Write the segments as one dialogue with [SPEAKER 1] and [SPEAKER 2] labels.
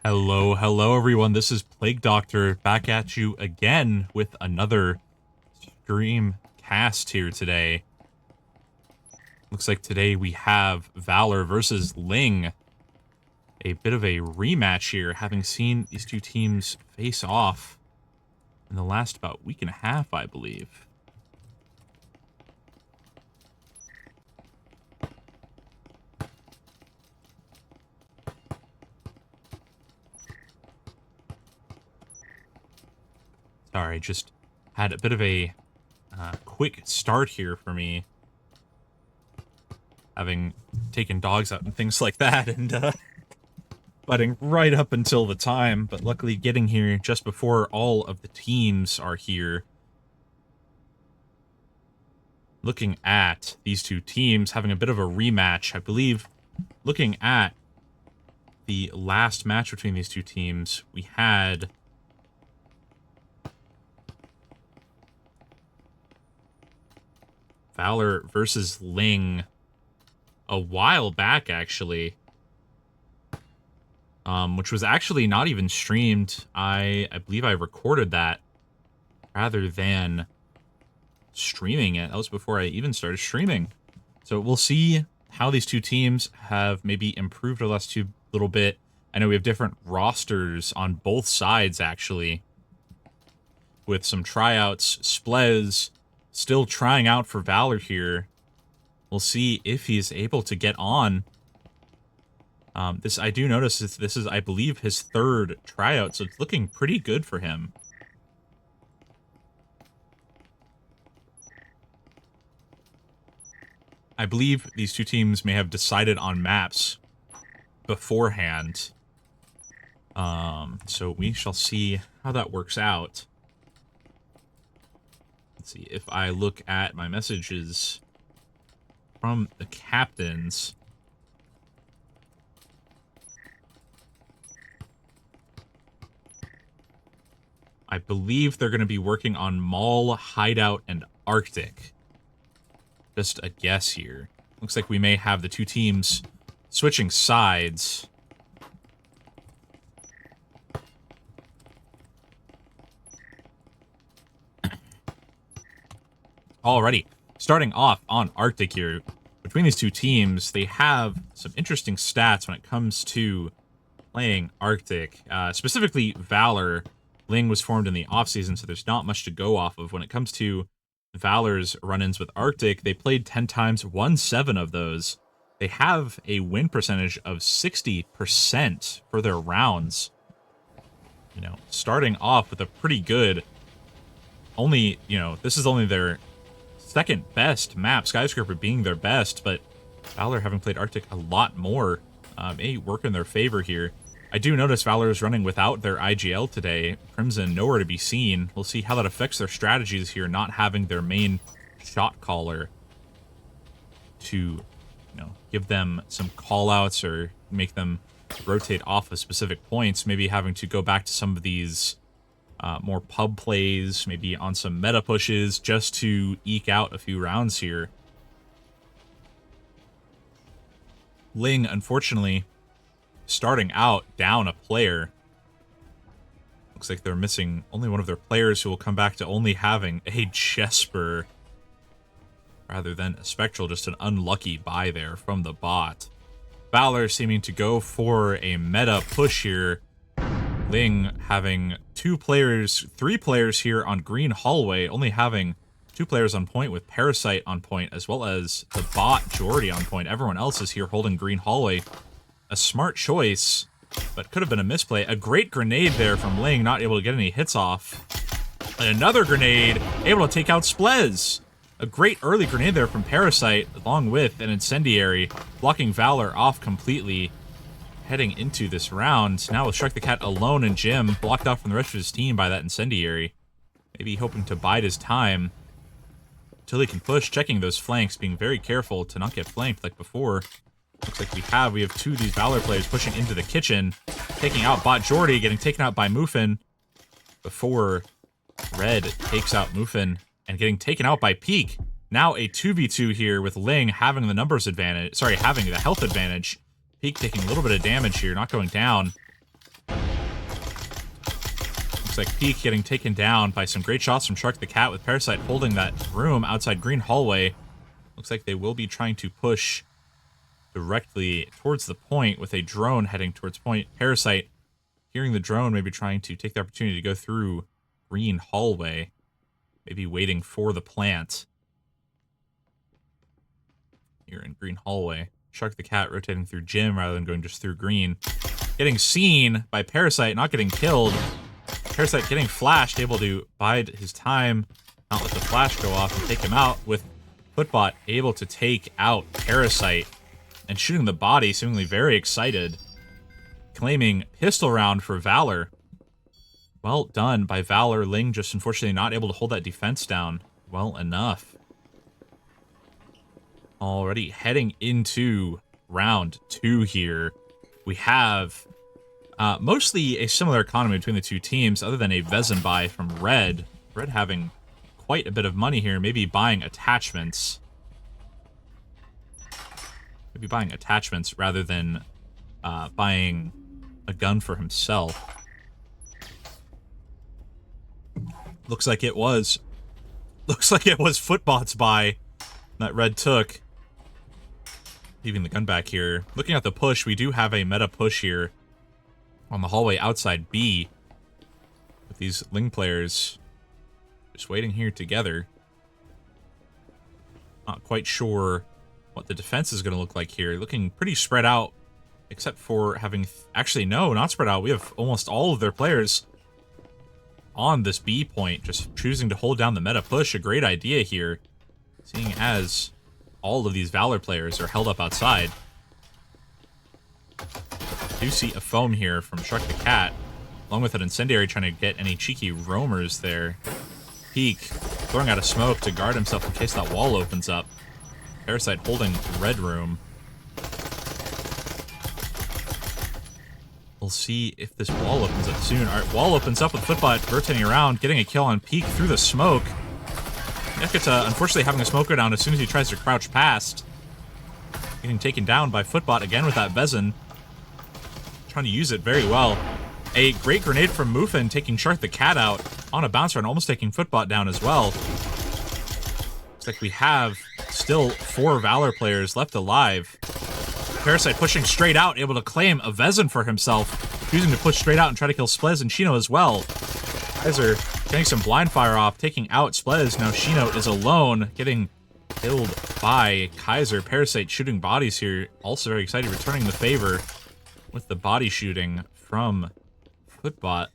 [SPEAKER 1] Hello everyone. This is Plague Doctor back at you again with another SCRIM cast here today. Looks like today we have Valor versus Ling. A bit of a rematch here, having seen these two teams face off in the last about week and a half, I believe. Sorry, just had a bit of a quick start here for me. Having taken dogs out and things like that, and butting right up until the time, but luckily getting here just before all of the teams are here. Looking at these two teams having a bit of a rematch, I believe. Looking at the last match between these two teams, we had Valor versus Ling a while back, actually. Which was actually not even streamed. I believe I recorded that rather than streaming it. That was before I even started streaming. So we'll see how these two teams have maybe improved over the last little bit. I know we have different rosters on both sides, actually, with some tryouts. Splez still trying out for Valor here. We'll see if he's able to get on. I do notice this is, I believe, his third tryout, so it's looking pretty good for him. I believe these two teams may have decided on maps beforehand. So we shall see how that works out. Let's see, if I look at my messages from the captains, I believe they're going to be working on Mall, Hideout, and Arctic. Just a guess here. Looks like we may have the two teams switching sides. Alrighty, starting off on Arctic here. Between these two teams, they have some interesting stats when it comes to playing Arctic. Specifically, Valor. Ling was formed in the offseason, so there's not much to go off of. When it comes to Valor's run-ins with Arctic, they played 10 times, won 7 of those. They have a win percentage of 60% for their rounds. You know, starting off with a pretty good, this is only their second best map, Skyscraper being their best, but Valor, having played Arctic a lot more, may work in their favor here. I do notice Valor is running without their IGL today. Crimson nowhere to be seen. We'll see how that affects their strategies here, not having their main shot caller to, give them some callouts or make them rotate off of specific points. Maybe having to go back to some of these more pub plays, maybe on some meta pushes, just to eke out a few rounds here. Ling, unfortunately, starting out down a player. Looks like they're missing only one of their players, who will come back to only having a Jesper rather than a Spectral. Just an unlucky buy there from the bot. Valor seeming to go for a meta push here. Ling having 3 players here on Green Hallway, only having 2 players on point, with Parasite on point, as well as the bot Jordy on point. Everyone else is here holding Green Hallway. A smart choice, but could have been a misplay. A great grenade there from Ling, not able to get any hits off. And another grenade, able to take out Splez. A great early grenade there from Parasite, along with an incendiary, blocking Valor off completely. Heading into this round, now with Shrek the Cat alone in gym, blocked out from the rest of his team by that incendiary. Maybe hoping to bide his time until he can push, checking those flanks, being very careful to not get flanked like before. Looks like we have 2 of these Valor players pushing into the kitchen, taking out bot Jordy, getting taken out by Muffin before Red takes out Muffin and getting taken out by Peak. Now a 2v2 here with Ling having the numbers advantage, having the health advantage. Peak taking a little bit of damage here, not going down. like Peak getting taken down by some great shots from Shark the Cat, with Parasite holding that room outside green hallway. Looks like they will be trying to push directly towards the point with a drone heading towards point. Parasite, hearing the drone, maybe trying to take the opportunity to go through green hallway. Maybe waiting for the plant. Here in green hallway. Shark the Cat rotating through gym rather than going just through green. Getting seen by Parasite, not getting killed. Parasite getting flashed, able to bide his time, not let the flash go off and take him out, with Footbot able to take out Parasite and shooting the body, seemingly very excited. Claiming pistol round for Valor. Well done by Valor. Ling just unfortunately not able to hold that defense down well enough. Already heading into round 2 here. We have mostly a similar economy between the two teams, other than a Vezin buy from Red. Red having quite a bit of money here, maybe buying attachments. Maybe buying attachments rather than buying a gun for himself. Looks like it was Footbot's buy that Red took. Leaving the gun back here. Looking at the push, we do have a meta push here on the hallway outside B. With these Ling players just waiting here together. Not quite sure what the defense is going to look like here. Looking pretty spread out, except for having... Actually, no, not spread out. We have almost all of their players on this B point, just choosing to hold down the meta push. A great idea here, seeing as all of these Valor players are held up outside. Do see a foam here from Shark the Cat, along with an incendiary trying to get any cheeky roamers there. Peak throwing out a smoke to guard himself in case that wall opens up. Parasite holding red room. We'll see if this wall opens up soon. Alright, wall opens up with Footbot rotating around, getting a kill on Peak through the smoke. Yakata, unfortunately, having a smoke go down as soon as he tries to crouch past. Getting taken down by Footbot again with that Vezin. Trying to use it very well. A great grenade from Mufin, taking Shark the Cat out on a bouncer and almost taking Footbot down as well. Looks like we have still 4 Valor players left alive. Parasite pushing straight out, able to claim a Vezin for himself. Choosing to push straight out and try to kill Splez and Shino as well. Kaiser getting some blind fire off, taking out Splez. Now Shino is alone, getting killed by Kaiser. Parasite shooting bodies here. Also very excited, returning the favor with the body shooting from Footbot.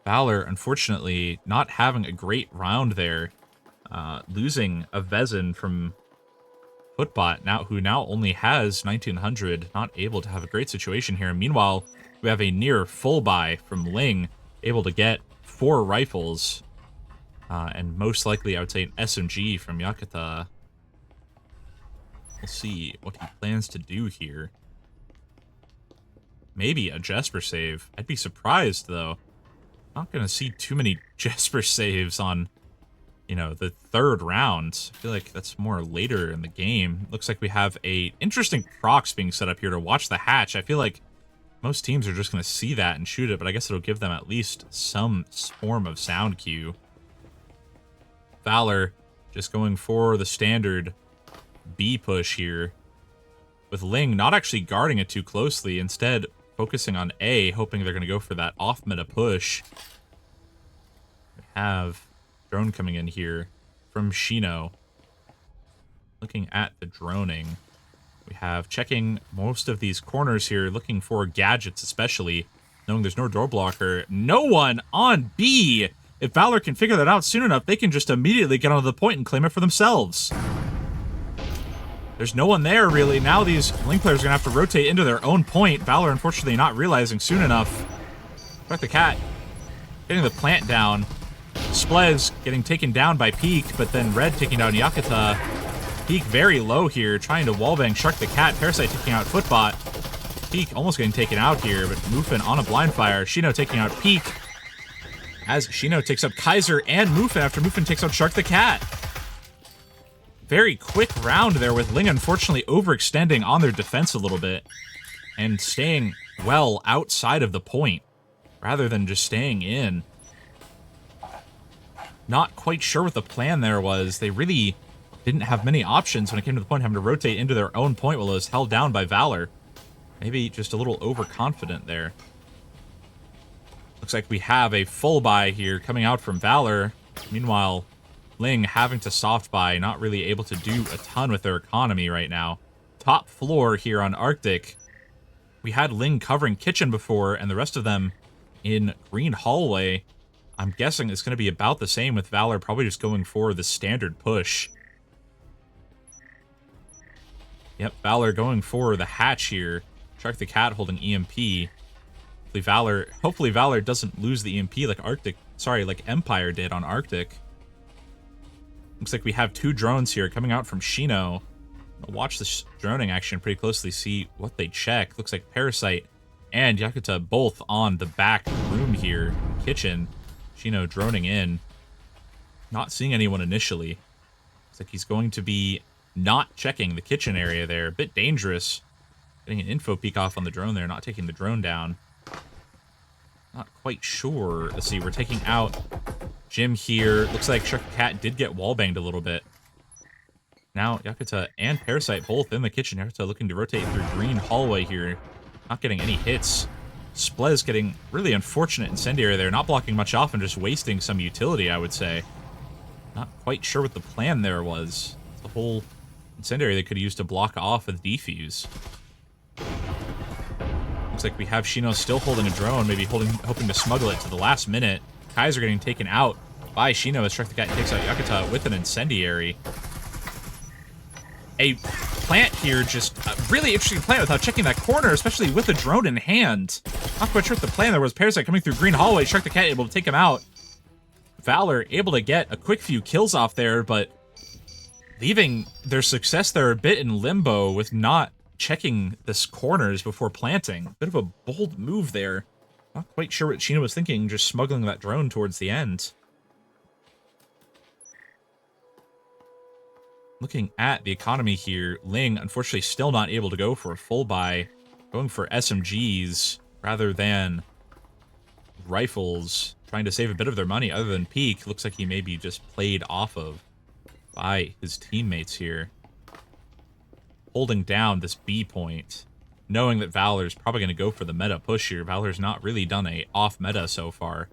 [SPEAKER 1] Valor, unfortunately, not having a great round there. Losing a Vezin from Footbot, who now only has 1900, not able to have a great situation here. Meanwhile, we have a near full buy from Ling, able to get 4 rifles, and most likely, I would say, an SMG from Yakata. We'll see what he plans to do here. Maybe a Jesper save. I'd be surprised, though. Not going to see too many Jesper saves on, you know, the 3rd round. I feel like that's more later in the game. Looks like we have a interesting procs being set up here to watch the hatch. I feel like most teams are just going to see that and shoot it, but I guess it'll give them at least some form of sound cue. Valor just going for the standard B push here, with Ling not actually guarding it too closely, instead focusing on A, hoping they're going to go for that off-meta push. We have drone coming in here from Shino. Looking at the droning. We have checking most of these corners here, looking for gadgets especially, knowing there's no door blocker. No one on B! If Valor can figure that out soon enough, they can just immediately get onto the point and claim it for themselves. There's no one there, really. Now these Ling players are going to have to rotate into their own point. Valor, unfortunately, not realizing soon enough. Shark the Cat getting the plant down. Splez getting taken down by Peak, but then Red taking down Yakata. Peak very low here, trying to wallbang Shark the Cat. Parasite taking out Footbot. Peak almost getting taken out here, but Mufin on a blind fire. Shino taking out Peak, as Shino takes up Kaiser and Mufin after Mufin takes out Shark the Cat. Very quick round there, with Ling unfortunately overextending on their defense a little bit and staying well outside of the point rather than just staying in. Not quite sure what the plan there was. They really didn't have many options when it came to the point, having to rotate into their own point while it was held down by Valor. Maybe just a little overconfident there. Looks like we have a full buy here coming out from Valor. Meanwhile, Ling having to soft buy, not really able to do a ton with their economy right now. Top floor here on Arctic. We had Ling covering kitchen before, and the rest of them in green hallway. I'm guessing it's going to be about the same with Valor, probably just going for the standard push. Yep, Valor going for the hatch here. Shark the Cat holding EMP. Hopefully Valor doesn't lose the EMP like Empire did on Arctic. Looks like we have 2 drones here coming out from Shino. I'll watch this droning action pretty closely, see what they check. Looks like Parasite and Yakuta both on the back room here, kitchen. Shino droning in. Not seeing anyone initially. Looks like he's going to be not checking the kitchen area there. A bit dangerous. Getting an info peek off on the drone there, not taking the drone down. Not quite sure. Let's see, we're taking out Jim here. Looks like Shark Cat did get wallbanged a little bit. Now Yakuta and Parasite both in the kitchen. Yakuta looking to rotate through green hallway here. Not getting any hits. Splez getting really unfortunate incendiary there. Not blocking much off and just wasting some utility, I would say. Not quite sure what the plan there was. The whole incendiary they could have used to block off with defuse. Looks like we have Shino still holding a drone, maybe hoping to smuggle it to the last minute. Kaiser getting taken out by Shino as Shark the Cat takes out Yakuta with an incendiary. A plant here, just a really interesting plant without checking that corner, especially with a drone in hand. Not quite sure what the plan there was. Parasite coming through green hallway, Shark the Cat able to take him out. Valor able to get a quick few kills off there, but leaving their success there a bit in limbo with not checking this corners before planting. Bit of a bold move there. Not quite sure what Shino was thinking, just smuggling that drone towards the end. Looking at the economy here, Ling unfortunately still not able to go for a full buy. Going for SMGs rather than rifles. Trying to save a bit of their money other than Peak. Looks like he may be just played off of by his teammates here. Holding down this B point. Knowing that Valor's probably going to go for the meta push here. Valor's not really done a off meta so far.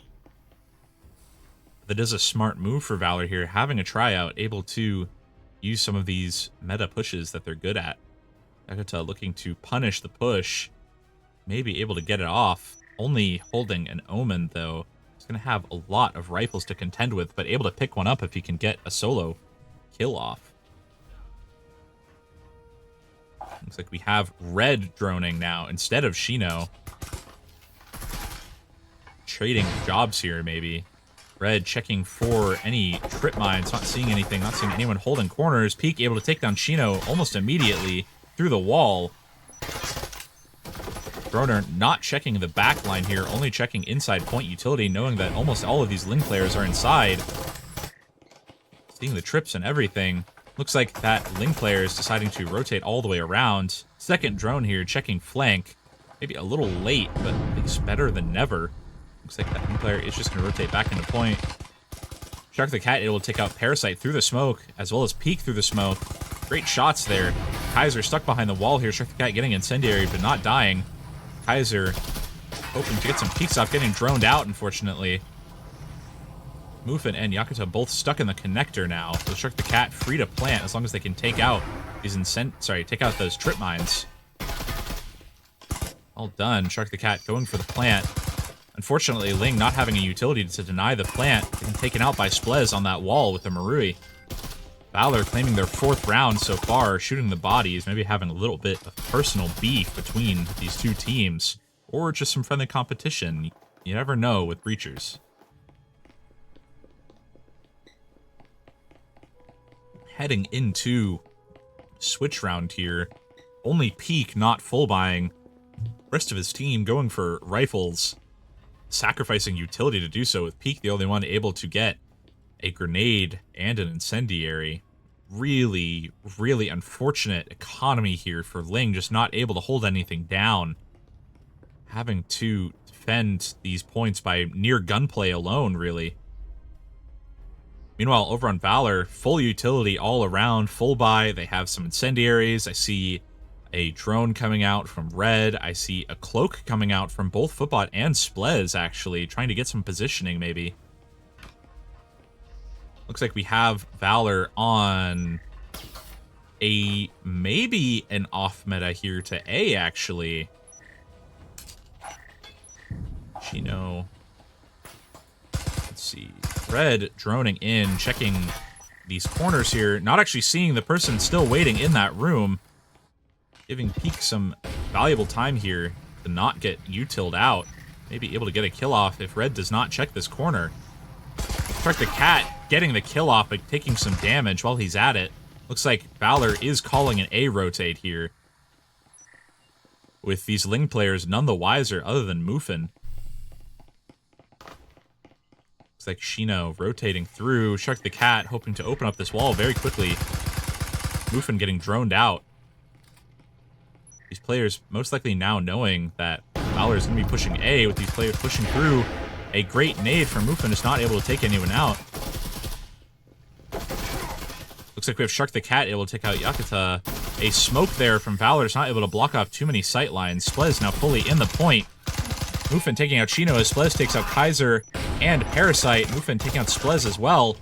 [SPEAKER 1] That is a smart move for Valor here. Having a tryout, able to use some of these meta pushes that they're good at. Yakuta looking to punish the push. Maybe able to get it off. Only holding an Omen, though. He's going to have a lot of rifles to contend with, but able to pick one up if he can get a solo kill off. Looks like we have Red droning now instead of Shino. Trading jobs here, maybe. Red checking for any trip mines, not seeing anything, not seeing anyone holding corners. Peak able to take down Shino almost immediately through the wall. Droner not checking the back line here, only checking inside point utility, knowing that almost all of these Ling players are inside. Seeing the trips and everything. Looks like that Ling player is deciding to rotate all the way around. Second drone here, checking flank. Maybe a little late, but at least better than never. Looks like that Ling player is just going to rotate back into point. Shark the Cat able to take out Parasite through the smoke, as well as Peek through the smoke. Great shots there. Kaiser stuck behind the wall here. Shark the Cat getting incendiary, but not dying. Kaiser hoping to get some peeks off, getting droned out, unfortunately. Mufin and Yakuta both stuck in the connector now. So Shark the Cat free to plant as long as they can take out these take out those trip mines. All done. Shark the Cat going for the plant. Unfortunately, Ling not having a utility to deny the plant, getting taken out by Splez on that wall with the Marui. Valor claiming their 4th round so far, shooting the bodies, maybe having a little bit of personal beef between these two teams, or just some friendly competition. You never know with Breachers. Heading into switch round here. Only Peak not full buying. Rest of his team going for rifles. Sacrificing utility to do so, with Peak the only one able to get a grenade and an incendiary. Really, really unfortunate economy here for Ling, just not able to hold anything down. having to defend these points by near gunplay alone, really. Meanwhile, over on Valor, full utility all around, full buy. They have some incendiaries. I see a drone coming out from Red. I see a cloak coming out from both Footbot and Splez, actually, trying to get some positioning, maybe. Looks like we have Valor on maybe an off meta here to A, actually. Chino. Let's see. Red droning in, checking these corners here. Not actually seeing the person still waiting in that room. Giving Peak some valuable time here to not get utiled out. Maybe able to get a kill off if Red does not check this corner. Strike the Cat, getting the kill off, but taking some damage while he's at it. Looks like Valor is calling an A rotate here. With these Ling players none the wiser other than Muffin. Looks like Shino rotating through. Shark the Cat hoping to open up this wall very quickly. Muffin getting droned out. These players most likely now knowing that Valor is going to be pushing A with these players pushing through. A great nade from Muffin is not able to take anyone out. Looks like we have Shark the Cat able to take out Yakuta. A smoke there from Valor is not able to block off too many sight lines. Splez now fully in the point. Muffin taking out Chino as Splez takes out Kaiser and Parasite. Muffin taking out Splez as well.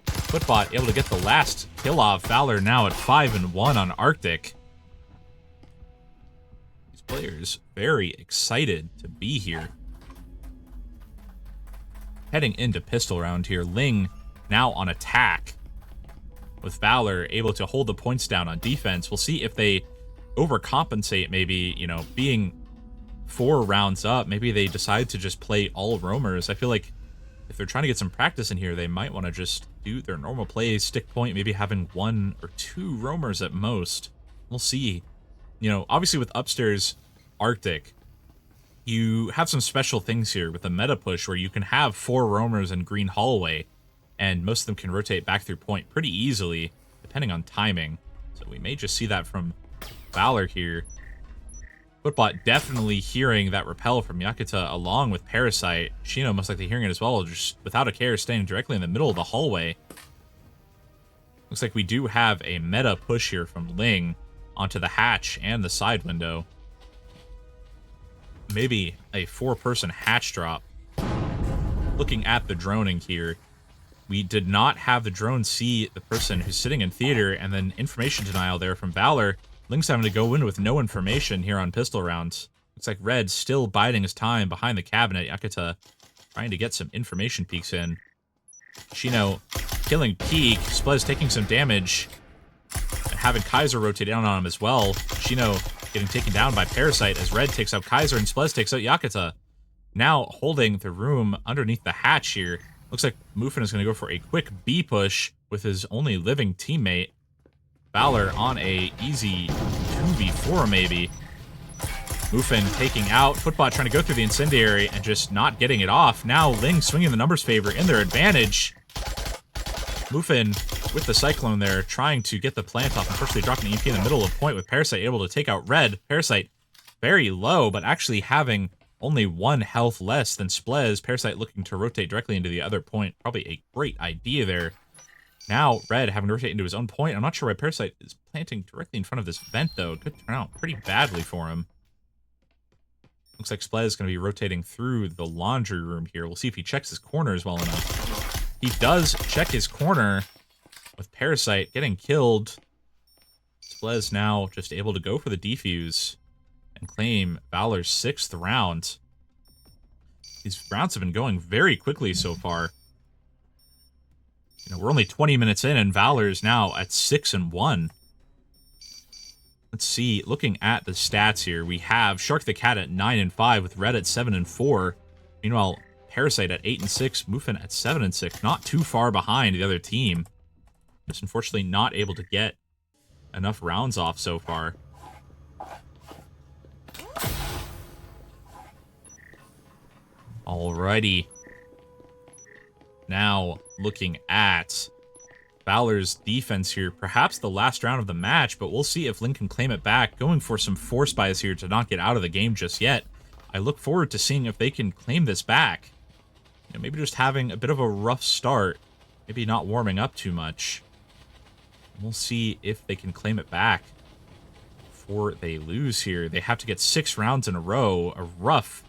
[SPEAKER 1] Footbot able to get the last kill off. Valor now at 5-1 on Arctic. These players very excited to be here. Heading into pistol round here. Ling now on attack. With Valor able to hold the points down on defense. We'll see if they overcompensate, maybe, you know, being 4 rounds up. Maybe they decide to just play all roamers. I feel like if they're trying to get some practice in here, they might want to just do their normal plays, stick point, maybe having 1 or 2 roamers at most. We'll see. You know, obviously with Upstairs Arctic, you have some special things here with the meta push where you can have 4 roamers in green hallway, and most of them can rotate back through point pretty easily, depending on timing. So we may just see that from Valor here. Footbot definitely hearing that repel from Yakuta along with Parasite. Shino most likely hearing it as well, just without a care, standing directly in the middle of the hallway. Looks like we do have a meta push here from Ling onto the hatch and the side window. Maybe a 4-person hatch drop. Looking at the droning here, we did not have the drone see the person who's sitting in theater, and then information denial there from Valor. Ling's having to go in with no information here on pistol rounds. Looks like Red still biding his time behind the cabinet. Yakuta trying to get some information peeks in. Shino killing Peak. Splez taking some damage. And having Kaiser rotate down on him as well. Shino getting taken down by Parasite as Red takes out Kaiser and Splez takes out Yakuta. Now holding the room underneath the hatch here. Looks like Muffin is going to go for a quick B push with his only living teammate. Valor on a easy 2v4 maybe. Muffin taking out. Footbot trying to go through the incendiary and just not getting it off. Now Ling swinging the numbers favor in their advantage. Muffin with the Cyclone there trying to get the plant off. Unfortunately dropping the EP in the middle of point with Parasite able to take out Red. Parasite very low, but actually having only 1 health less than Splez. Parasite looking to rotate directly into the other point. Probably a great idea there. Now, Red having to rotate into his own point. I'm not sure why Parasite is planting directly in front of this vent, though. It could turn out pretty badly for him. Looks like Splez is going to be rotating through the laundry room here. We'll see if he checks his corners well enough. He does check his corner with Parasite getting killed. Splez now just able to go for the defuse and claim Valor's 6th round. These rounds have been going very quickly so far. You know, we're only 20 minutes in, and Valor is now at 6-1. Let's see. Looking at the stats here, we have Shark the Cat at 9-5, with Red at 7-4. Meanwhile, Parasite at 8-6, Muffin at 7-6. Not too far behind the other team. Just unfortunately not able to get enough rounds off so far. Alrighty. Now, looking at Valor's defense here. Perhaps the last round of the match, but we'll see if Ling can claim it back. Going for some force buys here to not get out of the game just yet. I look forward to seeing if they can claim this back. You know, maybe just having a bit of a rough start. Maybe not warming up too much. We'll see if they can claim it back before they lose here. They have to get 6 rounds in a row. A rough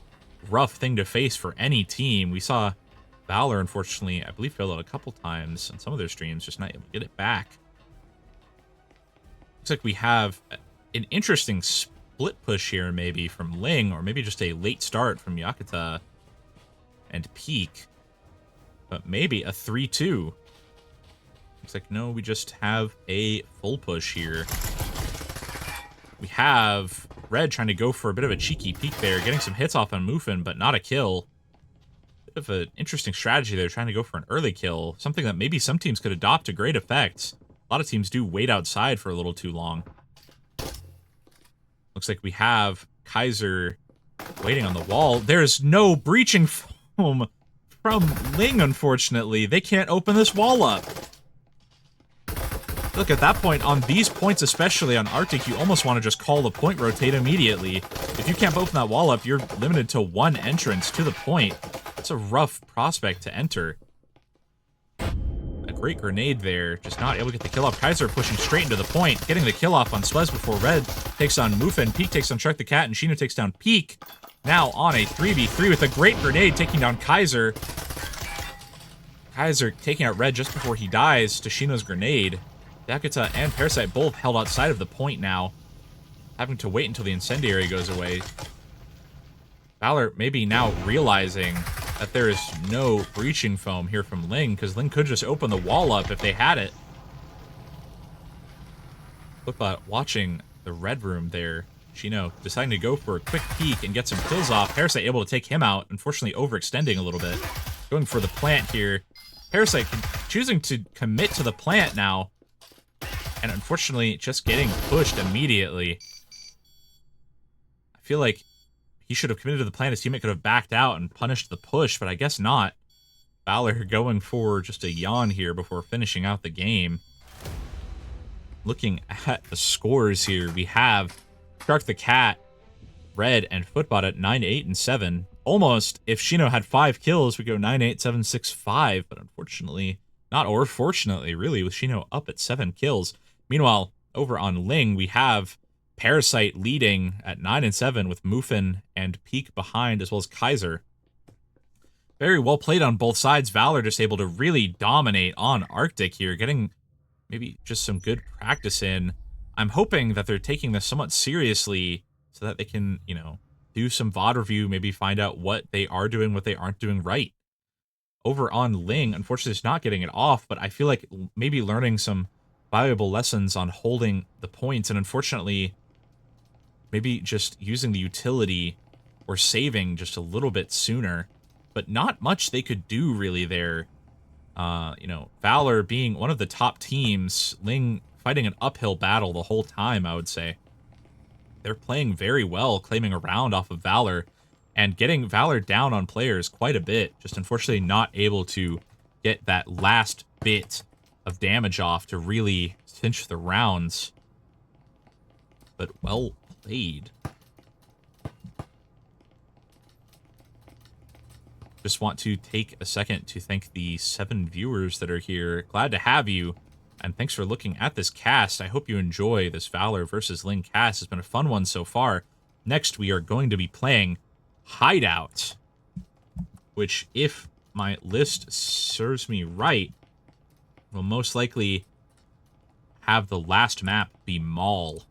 [SPEAKER 1] thing to face for any team. We saw Valor, unfortunately, I believe, fail out a couple times on some of their streams, just not able to get it back. Looks like we have an interesting split push here, maybe, from Ling, or maybe just a late start from Yakuta and Peak. But maybe a 3-2. Looks like, no, we just have a full push here. We have Red trying to go for a bit of a cheeky peek there, getting some hits off on Mufin, but not a kill. Bit of an interesting strategy there, trying to go for an early kill. Something that maybe some teams could adopt to great effect. A lot of teams do wait outside for a little too long. Looks like we have Kaiser waiting on the wall. There's no breaching foam from Ling, unfortunately. They can't open this wall up. Look, at that point, on these points, especially on Arctic, you almost want to just call the point rotate immediately. If you can't open that wall up, you're limited to 1 entrance to the point. It's a rough prospect to enter. A great grenade there, just not able to get the kill off. Kaiser pushing straight into the point, getting the kill off on Splez before Red takes on Mufin. Peak takes on Shark the Cat, and Shino takes down Peak. Now on a 3v3 with a great grenade taking down Kaiser. Kaiser taking out Red just before he dies to Shino's grenade. Yakuta and Parasite both held outside of the point now, having to wait until the incendiary goes away. Valor maybe now realizing that there is no breaching foam here from Ling, because Ling could just open the wall up if they had it. But watching the red room there, Shino deciding to go for a quick peek and get some kills off. Parasite able to take him out, unfortunately overextending a little bit. Going for the plant here. Parasite choosing to commit to the plant now. And unfortunately, just getting pushed immediately. I feel like he should have committed to the plan. His teammate could have backed out and punished the push, but I guess not. Valor going for just a yawn here before finishing out the game. Looking at the scores here, we have Shark the Cat, Red, and Footbot at 9, 8, and 7. Almost, if Shino had 5 kills, we go 9, 8, 7, 6, 5, but unfortunately, not or fortunately, really, with Shino up at 7 kills. Meanwhile, over on Ling, we have Parasite leading at 9 and 7 with Mufin and Peak behind, as well as Kaiser. Very well played on both sides. Valor just able to really dominate on Arctic here, getting maybe just some good practice in. I'm hoping that they're taking this somewhat seriously so that they can, you know, do some VOD review, maybe find out what they are doing, what they aren't doing right. Over on Ling, unfortunately, it's not getting it off, but I feel like maybe learning some valuable lessons on holding the points, and unfortunately, maybe just using the utility or saving just a little bit sooner. But not much they could do really there. You know, Valor being one of the top teams, Ling fighting an uphill battle the whole time, I would say. They're playing very well, claiming a round off of Valor, and getting Valor down on players quite a bit. Just unfortunately not able to get that last bit of damage off to really cinch the rounds. But well played. Just want to take a second to thank the 7 viewers that are here. Glad to have you, and thanks for looking at this cast. I hope you enjoy this Valor versus Ling cast. It's been a fun one so far. Next, we are going to be playing Hideout, which, if my list serves me right, will most likely have the last map be Mall.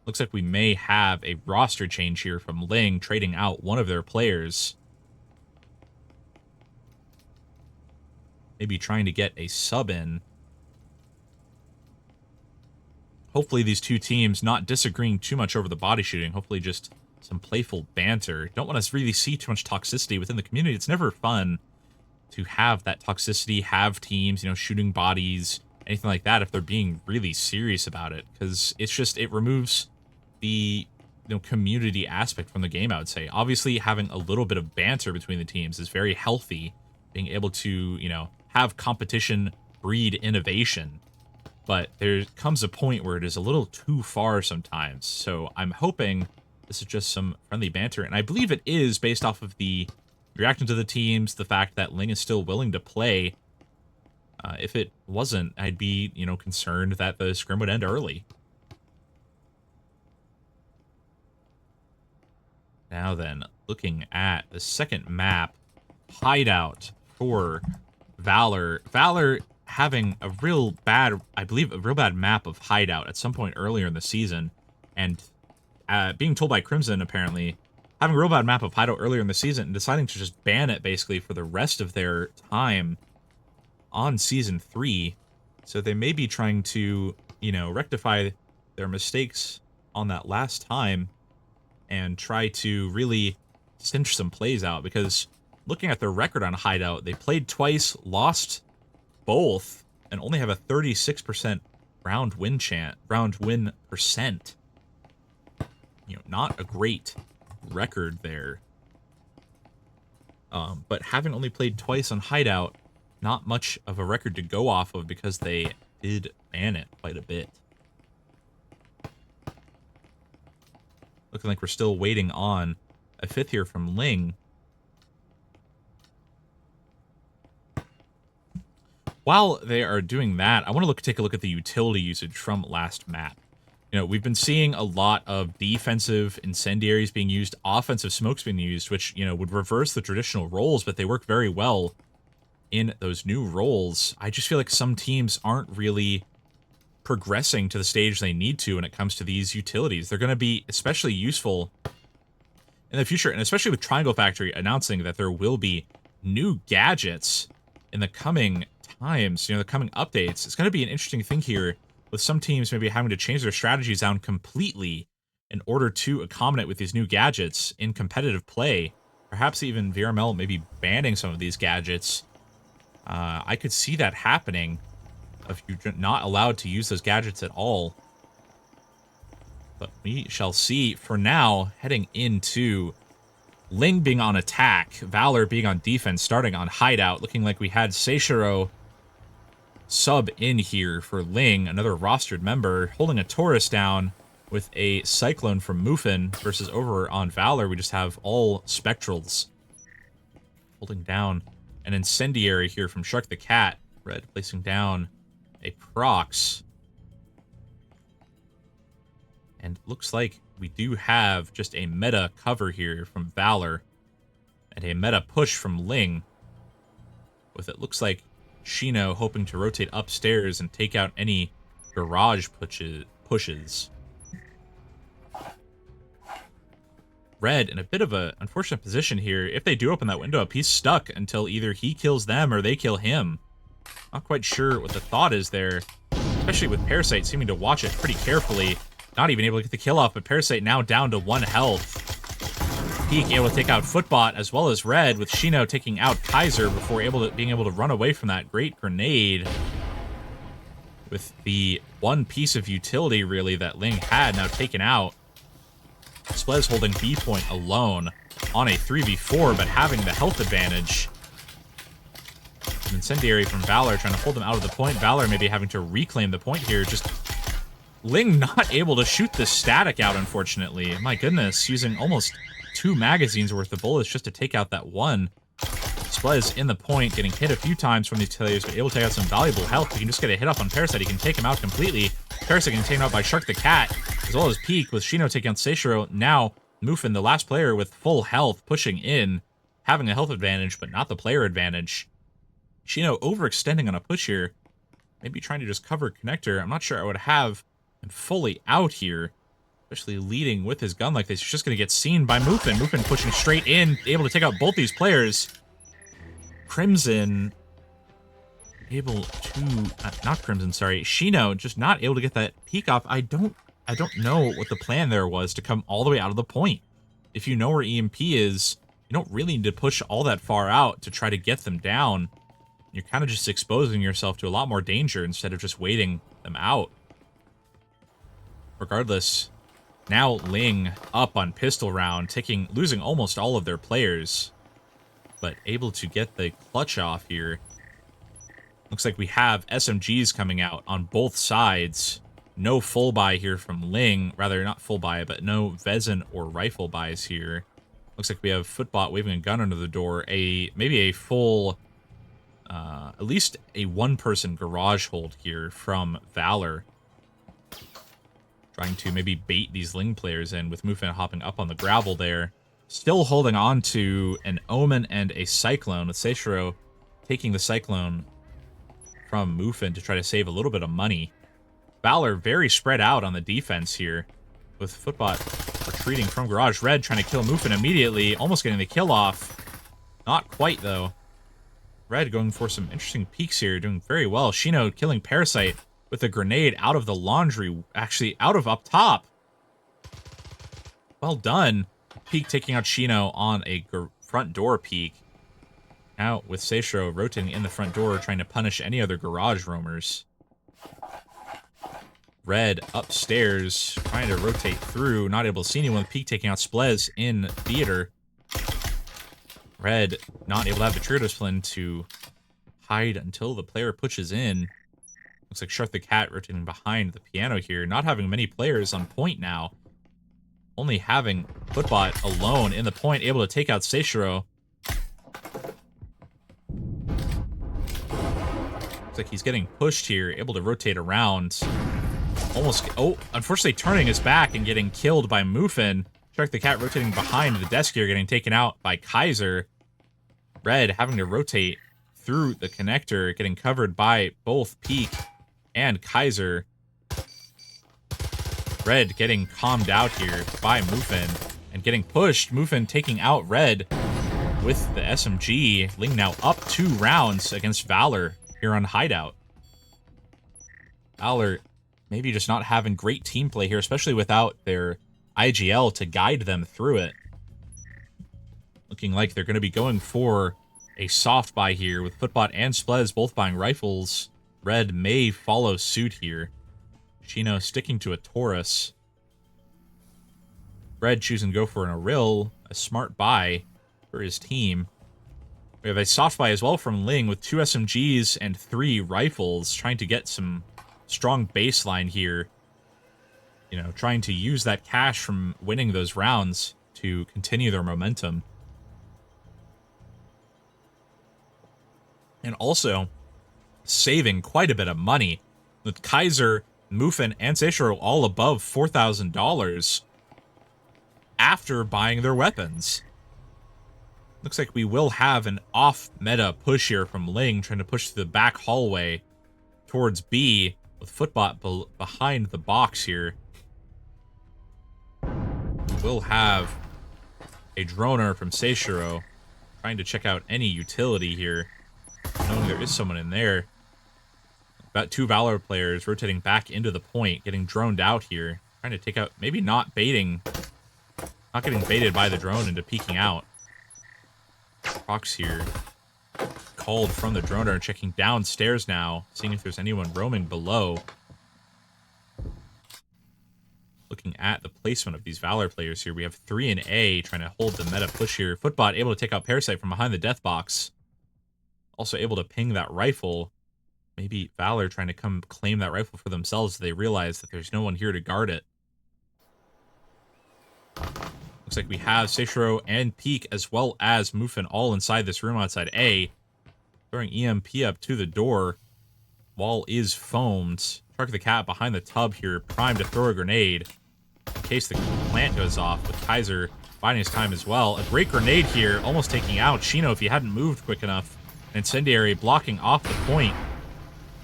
[SPEAKER 1] Looks like we may have a roster change here from Ling, trading out one of their players. Maybe trying to get a sub in. Hopefully these two teams not disagreeing too much over the body shooting. Hopefully just some playful banter. Don't want to really see too much toxicity within the community. It's never fun to have that toxicity, have teams, you know, shooting bodies, anything like that if they're being really serious about it. Because it's just, it removes the, you know, community aspect from the game, I would say. Obviously, having a little bit of banter between the teams is very healthy. Being able to, you know, have competition breed innovation. But there comes a point where it is a little too far sometimes. So I'm hoping this is just some friendly banter. And I believe it is based off of the reaction to the teams, the fact that Ling is still willing to play. If it wasn't, I'd be, concerned that the scrim would end early. Now then, looking at the second map, Hideout for Valor. Valor having a real bad, I believe, a real bad map of Hideout at some point earlier in the season. And being told by Crimson, apparently, having a real bad map of Hideout earlier in the season and deciding to just ban it, basically, for the rest of their time on Season 3. So they may be trying to, rectify their mistakes on that last time and try to really cinch some plays out, because looking at their record on Hideout, they played twice, lost both, and only have a 36% round win percent. Not a great record there. But having only played twice on Hideout, not much of a record to go off of, because they did ban it quite a bit. Looking like we're still waiting on a fifth here from Ling. While they are doing that, I want to take a look at the utility usage from last map. We've been seeing a lot of defensive incendiaries being used, offensive smokes being used, which, would reverse the traditional roles, but they work very well in those new roles. I just feel like some teams aren't really progressing to the stage they need to when it comes to these utilities. They're going to be especially useful in the future, and especially with Triangle Factory announcing that there will be new gadgets in the coming times, the coming updates. It's going to be an interesting thing here, with some teams maybe having to change their strategies down completely in order to accommodate with these new gadgets in competitive play. Perhaps even VRML maybe banning some of these gadgets. I could see that happening if you're not allowed to use those gadgets at all. But we shall see. For now, heading into Ling being on attack, Valor being on defense, starting on Hideout, looking like we had Seishiro sub in here for Ling, another rostered member, holding a Taurus down with a Cyclone from Muffin, versus over on Valor, we just have all Spectrals. Holding down an Incendiary here from Shark the Cat. Red placing down a Prox. And looks like we do have just a meta cover here from Valor and a meta push from Ling, with it looks like Shino hoping to rotate upstairs and take out any garage pushes. Red in a bit of an unfortunate position here. If they do open that window up, he's stuck until either he kills them or they kill him. Not quite sure what the thought is there, especially with Parasite seeming to watch it pretty carefully. Not even able to get the kill off, but Parasite now down to 1 health. Peak able to take out Footbot as well as Red, with Shino taking out Kaiser before being able to run away from that great grenade. With the one piece of utility, really, that Ling had now taken out. Splez holding B point alone on a 3v4, but having the health advantage. An Incendiary from Valor trying to hold him out of the point. Valor maybe having to reclaim the point here. Just Ling not able to shoot the static out, unfortunately. My goodness, using almost 2 magazines worth of bullets just to take out that one. Splez in the point, getting hit a few times from these players, but able to take out some valuable health. He can just get a hit up on Parasite. He can take him out completely. Parasite getting taken out by Shark the Cat, as well as Peak, with Shino taking out Seishiro. Now, Muffin, the last player with full health, pushing in, having a health advantage, but not the player advantage. Shino overextending on a push here, maybe trying to just cover Connector. I'm not sure I would have him fully out here, especially leading with his gun like this. He's just going to get seen by Muffin. Muffin pushing straight in, able to take out both these players. Crimson able to, not Crimson, sorry, Shino just not able to get that peek off. I don't know what the plan there was to come all the way out of the point. If you know where EMP is, you don't really need to push all that far out to try to get them down. You're kind of just exposing yourself to a lot more danger instead of just waiting them out. Regardless, now Ling up on pistol round, losing almost all of their players, but able to get the clutch off here. Looks like we have SMGs coming out on both sides. No full buy here from Ling. Rather, not full buy, but no Vezin or rifle buys here. Looks like we have Footbot waving a gun under the door. Maybe a full, at least a one-person garage hold here from Valor. Trying to maybe bait these Ling players in with Mufin hopping up on the gravel there. Still holding on to an Omen and a Cyclone, with Seishiro taking the Cyclone from Mufin to try to save a little bit of money. Valor very spread out on the defense here, with Footbot retreating from Garage. Red trying to kill Mufin immediately, almost getting the kill off. Not quite, though. Red going for some interesting peeks here, doing very well. Shino killing Parasite with a grenade out of the laundry, actually out of up top. Well done. Peek taking out Shino on a front door peek. Now with Seishiro rotating in the front door, trying to punish any other garage roamers. Red upstairs, trying to rotate through, not able to see anyone. Peek taking out Splez in theater. Red not able to have the trio discipline to hide until the player pushes in. Looks like Shark the Cat rotating behind the piano here. Not having many players on point now. Only having Footbot alone in the point, able to take out Seishiro. Looks like he's getting pushed here, able to rotate around. Almost, oh, unfortunately turning his back and getting killed by Mufin. Shark the Cat rotating behind the desk here, getting taken out by Kaiser. Red having to rotate through the connector, getting covered by both Peak and Kaiser. Red getting calmed out here by Mufin and getting pushed. Mufin taking out Red with the SMG. Ling now up 2 rounds against Valor here on Hideout. Valor maybe just not having great team play here, especially without their IGL to guide them through it. Looking like they're going to be going for a soft buy here with Footbot and Splez both buying rifles. Red may follow suit here. Shino sticking to a Taurus. Red choosing to go for an Aril, a smart buy for his team. We have a soft buy as well from Ling with 2 SMGs and 3 rifles, trying to get some strong baseline here. You know, trying to use that cash from winning those rounds to continue their momentum. And also saving quite a bit of money with Kaiser, Mufin, and Seishiro all above $4,000 after buying their weapons. Looks like we will have an off-meta push here from Ling, trying to push through the back hallway towards B, with Footbot behind the box here. We'll have a droner from Seishiro, trying to check out any utility here, knowing there is someone in there. About 2 Valor players rotating back into the point, getting droned out here, trying to take out, maybe not getting baited by the drone into peeking out. Prox here, called from the droner, checking downstairs now, seeing if there's anyone roaming below. Looking at the placement of these Valor players here, we have 3 in A, trying to hold the meta push here. Footbot able to take out Parasite from behind the death box. Also able to ping that rifle. Maybe Valor trying to come claim that rifle for themselves as they realize that there's no one here to guard it. Looks like we have Seishiro and Peak as well as Mufin all inside this room outside A. Throwing EMP up to the door. Wall is foamed. Shark the Cat behind the tub here, primed to throw a grenade in case the plant goes off, with Kaiser biding his time as well. A great grenade here, almost taking out Shino if he hadn't moved quick enough. An incendiary blocking off the point,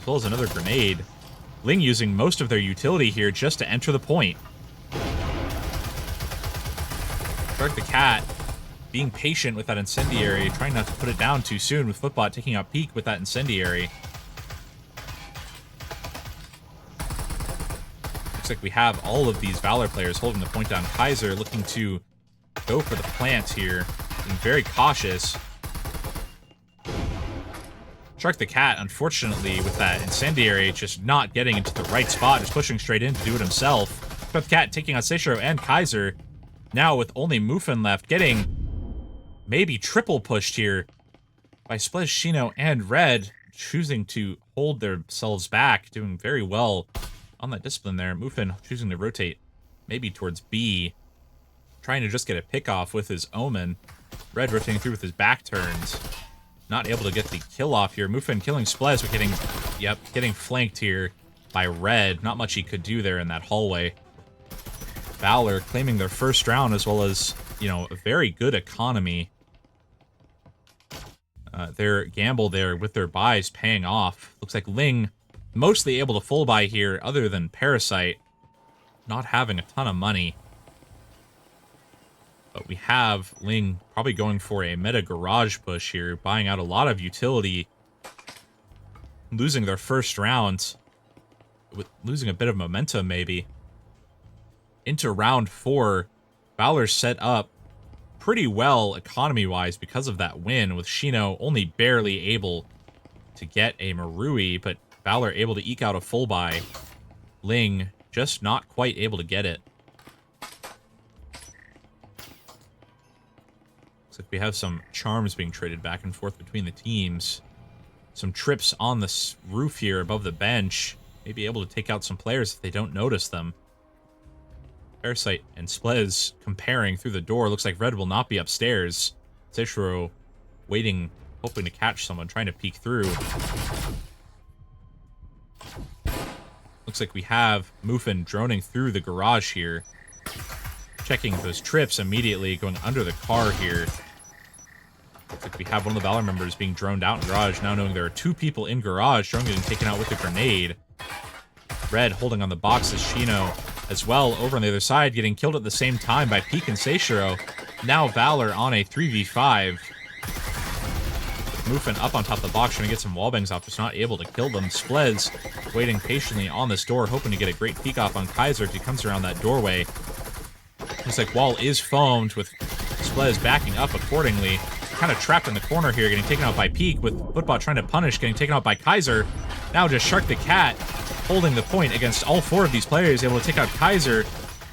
[SPEAKER 1] as well as another grenade. Ling using most of their utility here just to enter the point. Shark the Cat being patient with that incendiary, trying not to put it down too soon, with Footbot taking out Peak with that incendiary. Looks like we have all of these Valor players holding the point down. Kaiser looking to go for the plant here, being very cautious. Shark the Cat, unfortunately, with that incendiary, just not getting into the right spot, just pushing straight in to do it himself. Shark the Cat taking out Seishiro and Kaiser. Now with only Mufin left, getting maybe triple pushed here by Splez, Shino, and Red, choosing to hold themselves back, doing very well on that discipline there. Mufin choosing to rotate maybe towards B, trying to just get a pick off with his Omen. Red rotating through with his back turns. Not able to get the kill off here. Mufin killing Splez, but getting flanked here by Red. Not much he could do there in that hallway. Valor claiming their first round as well as, a very good economy. Their gamble there with their buys paying off. Looks like Ling mostly able to full buy here other than Parasite. Not having a ton of money. But we have Ling probably going for a meta garage push here, buying out a lot of utility. Losing their first round. Losing a bit of momentum maybe. Into round 4, Valor set up pretty well economy-wise because of that win, with Shino only barely able to get a Marui, but Valor able to eke out a full buy. Ling just not quite able to get it. Looks like we have some charms being traded back and forth between the teams. Some trips on the roof here above the bench. Maybe able to take out some players if they don't notice them. Parasite and Splez comparing through the door. Looks like Red will not be upstairs. Seishiro waiting, hoping to catch someone, trying to peek through. Looks like we have Mufin droning through the garage here. Checking those trips immediately, going under the car here. Looks like we have one of the Valor members being droned out in garage, now knowing there are 2 people in garage. Drone getting taken out with a grenade. Red holding on the box as Shino as well over on the other side, getting killed at the same time by Peek and Seishiro. Now Valor on a 3v5. Mufin up on top of the box, trying to get some wallbangs off, just not able to kill them. Splez waiting patiently on this door, hoping to get a great peek off on Kaiser if he comes around that doorway. Looks like wall is foamed, with Splez backing up accordingly. Kind of trapped in the corner here, getting taken out by Peek, with Footbot trying to punish, getting taken out by Kaiser. Now just Shark the Cat holding the point against all 4 of these players, able to take out Kaiser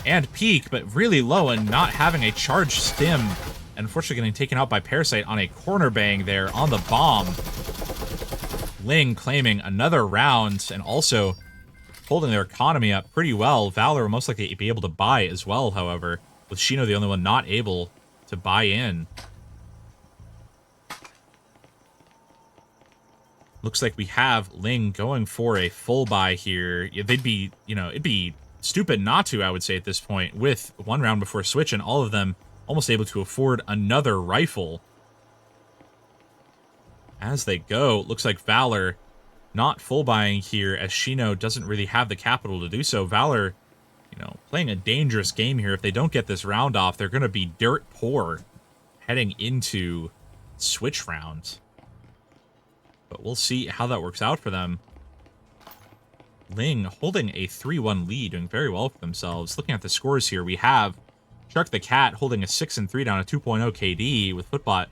[SPEAKER 1] and Peek, but really low and not having a charged stim. And unfortunately getting taken out by Parasite on a corner bang there on the bomb. Ling claiming another round and also holding their economy up pretty well. Valor will most likely be able to buy as well, however, with Shino the only one not able to buy in. Looks like we have Ling going for a full buy here. They'd be, it'd be stupid not to, I would say, at this point, with 1 round before switch and all of them almost able to afford another rifle. As they go, looks like Valor not full buying here, as Shino doesn't really have the capital to do so. Valor, playing a dangerous game here. If they don't get this round off, they're going to be dirt poor heading into switch round. But we'll see how that works out for them. Ling holding a 3-1 lead, doing very well for themselves. Looking at the scores here, we have Shark the Cat holding a 6-3 down a 2.0 KD, with Footbot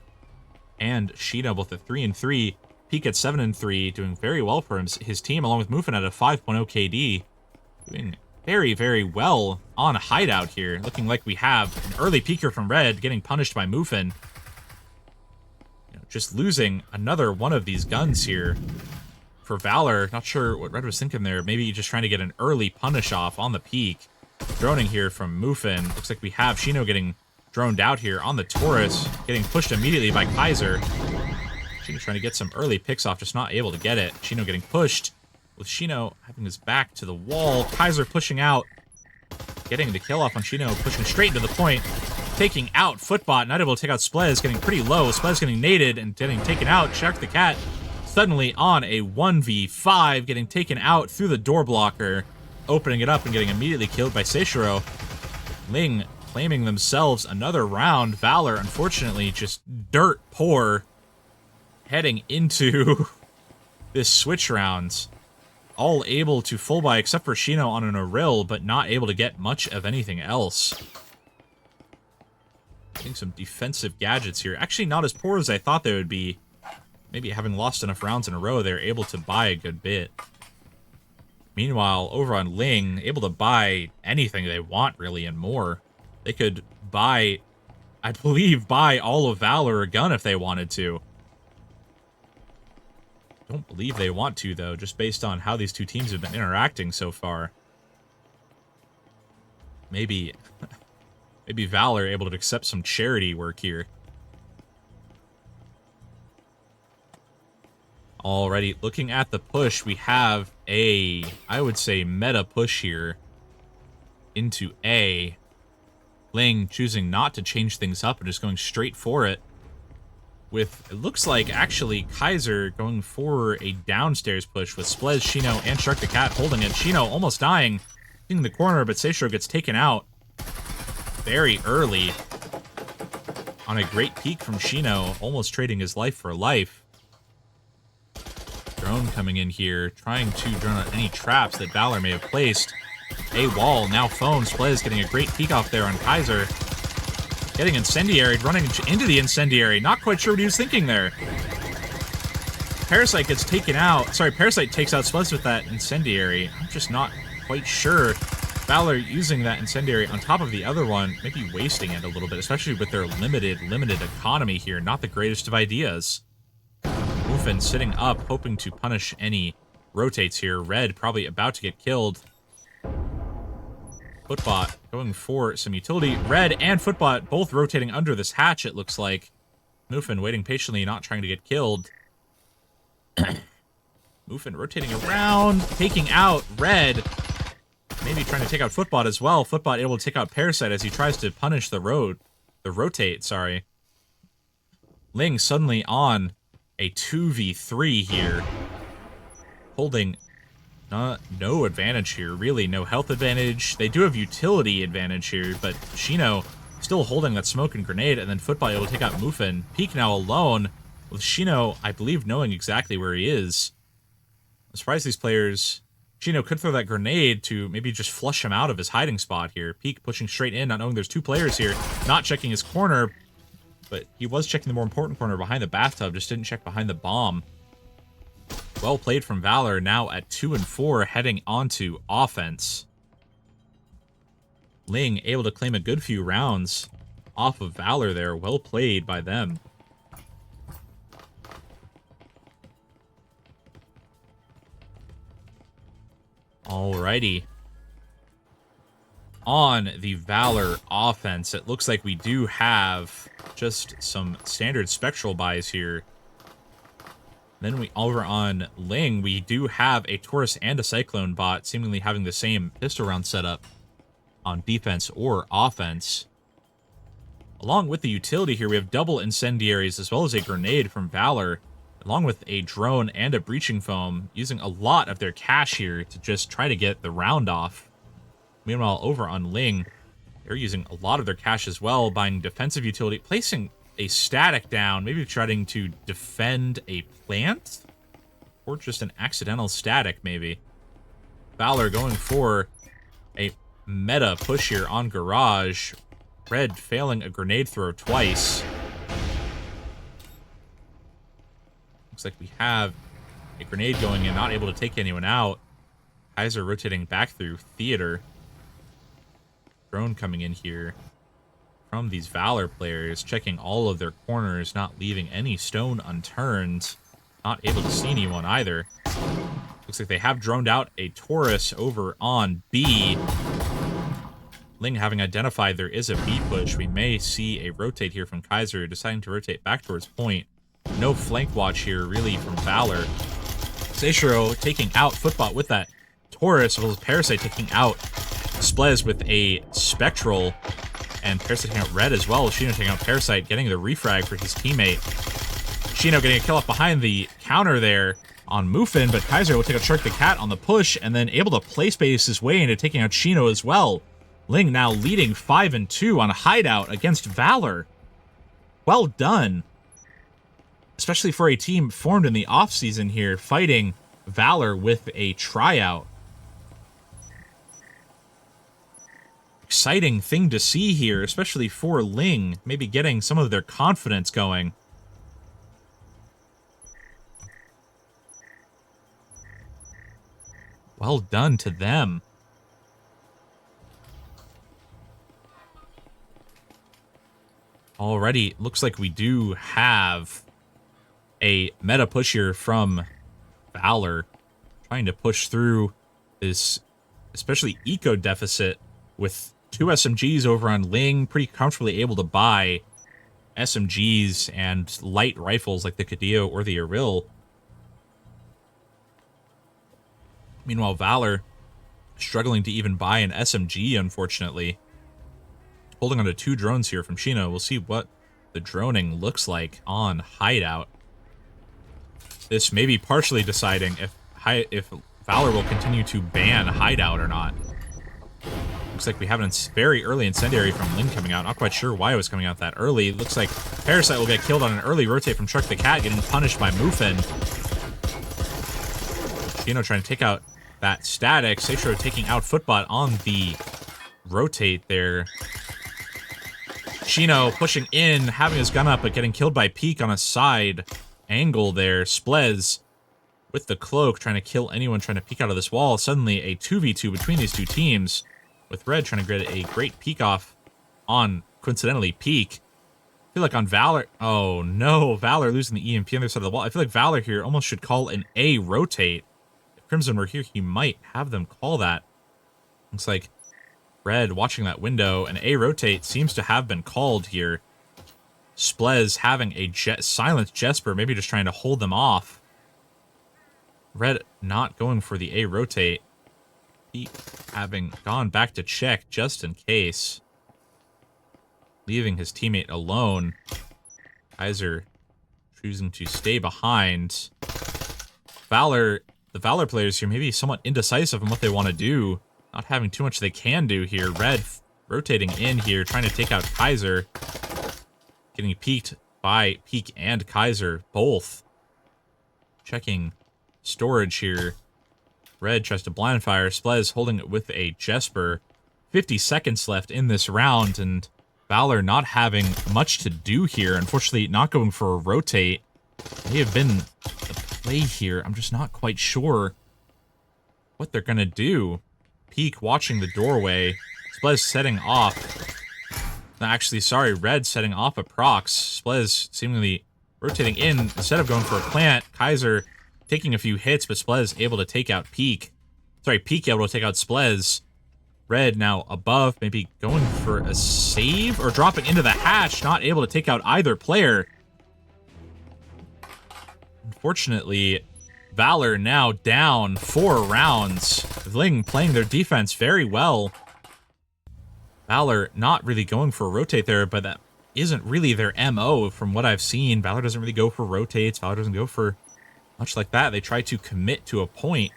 [SPEAKER 1] and Shino both at 3-3. Peek at 7-3, doing very well for his team, along with Mufin at a 5.0 KD. Doing very, very well on Hideout here. Looking like we have an early peeker from Red, getting punished by Mufin. Just losing another one of these guns here for Valor. Not sure what Red was thinking there. Maybe just trying to get an early punish off on the peak. Droning here from Mufin. Looks like we have Shino getting droned out here on the Taurus, getting pushed immediately by Kaiser. Shino trying to get some early picks off, just not able to get it. Shino getting pushed, with Shino having his back to the wall. Kaiser pushing out, getting the kill off on Shino, pushing straight into the point. Taking out Footbot, not able to take out Splez, getting pretty low. Splez getting naded and getting taken out. Shark the Cat suddenly on a 1v5, getting taken out through the door blocker, opening it up and getting immediately killed by Seishiro. Ling claiming themselves another round. Valor, unfortunately, just dirt poor heading into this switch round. All able to full buy except for Shino on an Aril, but not able to get much of anything else. Getting some defensive gadgets here. Actually, not as poor as I thought they would be. Maybe having lost enough rounds in a row, they're able to buy a good bit. Meanwhile, over on Ling, able to buy anything they want, really, and more. They could buy, I believe, buy all of Valor a gun if they wanted to. Don't believe they want to, though, just based on how these two teams have been interacting so far. Maybe Valor able to accept some charity work here. Alrighty, looking at the push, we have a, I would say, meta push here into A. Ling choosing not to change things up and just going straight for it. With, it looks like, actually, Kaiser going for a downstairs push with Splez, Shino, and Shark the Cat holding it. Shino almost dying in the corner, but Seishiro gets taken out very early on a great peek from Shino, almost trading his life for life. Drone coming in here, trying to drone out any traps that Valor may have placed. A wall, now phone. Splez getting a great peek off there on Kaiser. Getting incendiary, running into the incendiary. Not quite sure what he was thinking there. Parasite gets taken out. Sorry, Parasite takes out Splez with that incendiary. I'm just not quite sure. Valor using that incendiary on top of the other one, maybe wasting it a little bit, especially with their limited economy here. Not the greatest of ideas. Muffin sitting up, hoping to punish any rotates here. Red probably about to get killed. Footbot going for some utility. Red and Footbot both rotating under this hatch, it looks like. Muffin waiting patiently, not trying to get killed. Muffin rotating around, taking out Red. Maybe trying to take out Footbot as well. Footbot able to take out Parasite as he tries to punish the rotate, sorry. Ling suddenly on a 2v3 here. Holding no advantage here, really. No health advantage. They do have utility advantage here, but Shino still holding that smoke and grenade, and then Football able to take out Muffin. Peak now alone, with Shino, I believe, knowing exactly where he is. I'm surprised these players... Shino could throw that grenade to maybe just flush him out of his hiding spot here. Peak pushing straight in, not knowing there's two players here. Not checking his corner, but he was checking the more important corner behind the bathtub, just didn't check behind the bomb. Well played from Valor, now at 2 and 4, heading onto offense. Ling able to claim a good few rounds off of Valor there. Well played by them. Alrighty. On the Valor offense, it looks like we do have just some standard spectral buys here. Then over on Ling, we do have a Taurus and a Cyclone bot, seemingly having the same pistol round setup on defense or offense. Along with the utility here, we have double incendiaries as well as a grenade from Valor, along with a drone and a breaching foam, using a lot of their cash here to just try to get the round off. Meanwhile, over on Ling, they're using a lot of their cash as well, buying defensive utility, placing a static down, maybe trying to defend a plant? Or just an accidental static, maybe. Valor going for a meta push here on Garage. Red failing a grenade throw twice. Looks like we have a grenade going in, not able to take anyone out. Kaiser rotating back through Theater. Drone coming in here from these Valor players, checking all of their corners, not leaving any stone unturned. Not able to see anyone either. Looks like they have droned out a Taurus over on B. Ling having identified there is a B push. We may see a rotate here from Kaiser, deciding to rotate back towards point. No flank watch here, really, from Valor. Seishiro taking out Footbot with that Taurus, as well as Parasite taking out Splez with a Spectral, and Parasite taking out Red as well. Shino taking out Parasite, getting the refrag for his teammate. Shino getting a kill off behind the counter there on Muffin, but Kaiser will take out Shark the Cat on the push, and then able to play space his way into taking out Shino as well. Ling now leading 5 and 2 on a hideout against Valor. Well done. Especially for a team formed in the offseason here, fighting Valor with a tryout. Exciting thing to see here, especially for Ling, maybe getting some of their confidence going. Well done to them. Already, looks like we do have a meta push here from Valor, trying to push through this, especially eco deficit with 2 SMGs over on Ling, pretty comfortably able to buy SMGs and light rifles like the Cadillo or the Eril. Meanwhile, Valor struggling to even buy an SMG, unfortunately. Holding on to 2 drones here from Shino. We'll see what the droning looks like on Hideout. This may be partially deciding if Valor will continue to ban Hideout or not. Looks like we have a very early incendiary from Ling coming out. Not quite sure why it was coming out that early. Looks like Parasite will get killed on an early rotate from Shark the Cat, getting punished by Mufin. Shino trying to take out that static. Seishiro taking out Footbot on the rotate there. Shino pushing in, having his gun up, but getting killed by Peak on a side angle there. Splez with the cloak, trying to kill anyone trying to peek out of this wall. Suddenly a 2v2 between these two teams, with Red trying to get a great peek off on, coincidentally, Peak. I feel like on Valor... Oh, no. Valor losing the EMP on the other side of the wall. I feel like Valor here almost should call an A rotate. If Crimson were here, he might have them call that. Looks like Red watching that window. An A rotate seems to have been called here. Splez having a silent Jesper, maybe just trying to hold them off. Red not going for the A rotate. He having gone back to check just in case. Leaving his teammate alone. Kaiser choosing to stay behind. Valor, the Valor players here maybe somewhat indecisive in what they want to do. Not having too much they can do here. Red rotating in here, trying to take out Kaiser. Getting peeked by Peak and Kaiser, both. Checking storage here. Red tries to blind fire. Splez holding it with a Jesper. 50 seconds left in this round, and Valor not having much to do here. Unfortunately, not going for a rotate. May have been the play here. I'm just not quite sure what they're going to do. Peak watching the doorway. Splez setting off. Actually, sorry, Red setting off a prox. Splez seemingly rotating in instead of going for a plant. Kaiser taking a few hits, but Splez able to take out Peak. Sorry, Peak able to take out Splez. Red now above, maybe going for a save or dropping into the hatch, not able to take out either player. Unfortunately, Valor now down 4 rounds. Ling playing their defense very well. Valor not really going for a rotate there, but that isn't really their MO from what I've seen. Valor doesn't really go for rotates. Valor doesn't go for much like that. They try to commit to a point.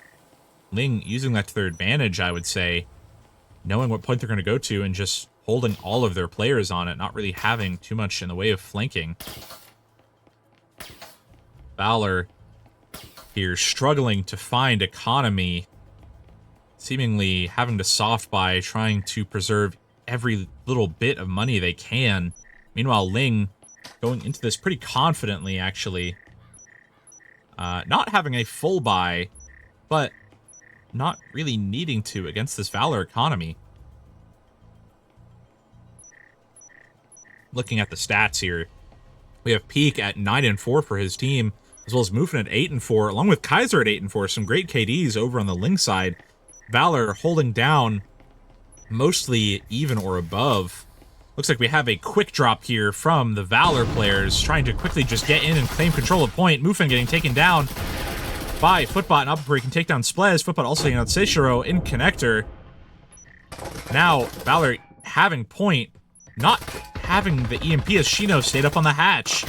[SPEAKER 1] Ling using that to their advantage, I would say. Knowing what point they're going to go to and just holding all of their players on it. Not really having too much in the way of flanking. Valor here struggling to find economy. Seemingly having to soft buy, trying to preserve every little bit of money they can. Meanwhile, Ling going into this pretty confidently, actually. Not having a full buy, but not really needing to against this Valor economy. Looking at the stats here, we have Peak at 9-4 for his team, as well as Mufin at 8-4, along with Kaiser at 8-4. Some great KDs over on the Ling side. Valor holding down mostly even or above. Looks like we have a quick drop here from the Valor players, trying to quickly just get in and claim control of point. Mufin getting taken down by Footbot, and up where he can take down Splez. Footbot also taking out Seishiro in connector. Now, Valor having point, not having the EMP as Shino stayed up on the hatch.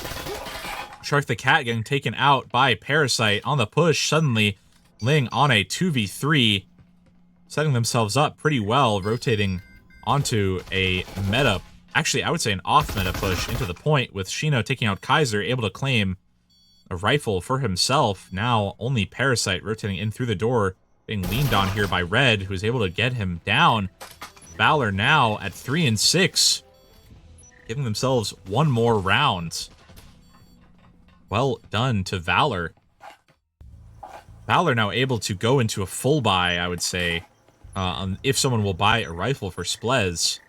[SPEAKER 1] Shark the Cat getting taken out by Parasite on the push. Suddenly, Ling on a 2v3. Setting themselves up pretty well, rotating onto a meta, actually I would say an off-meta push into the point, with Shino taking out Kaiser, able to claim a rifle for himself. Now only Parasite rotating in through the door, being leaned on here by Red, who is able to get him down. Valor now at 3-6, giving themselves one more round. Well done to Valor. Valor now able to go into a full buy, I would say. If someone will buy a rifle for Splez.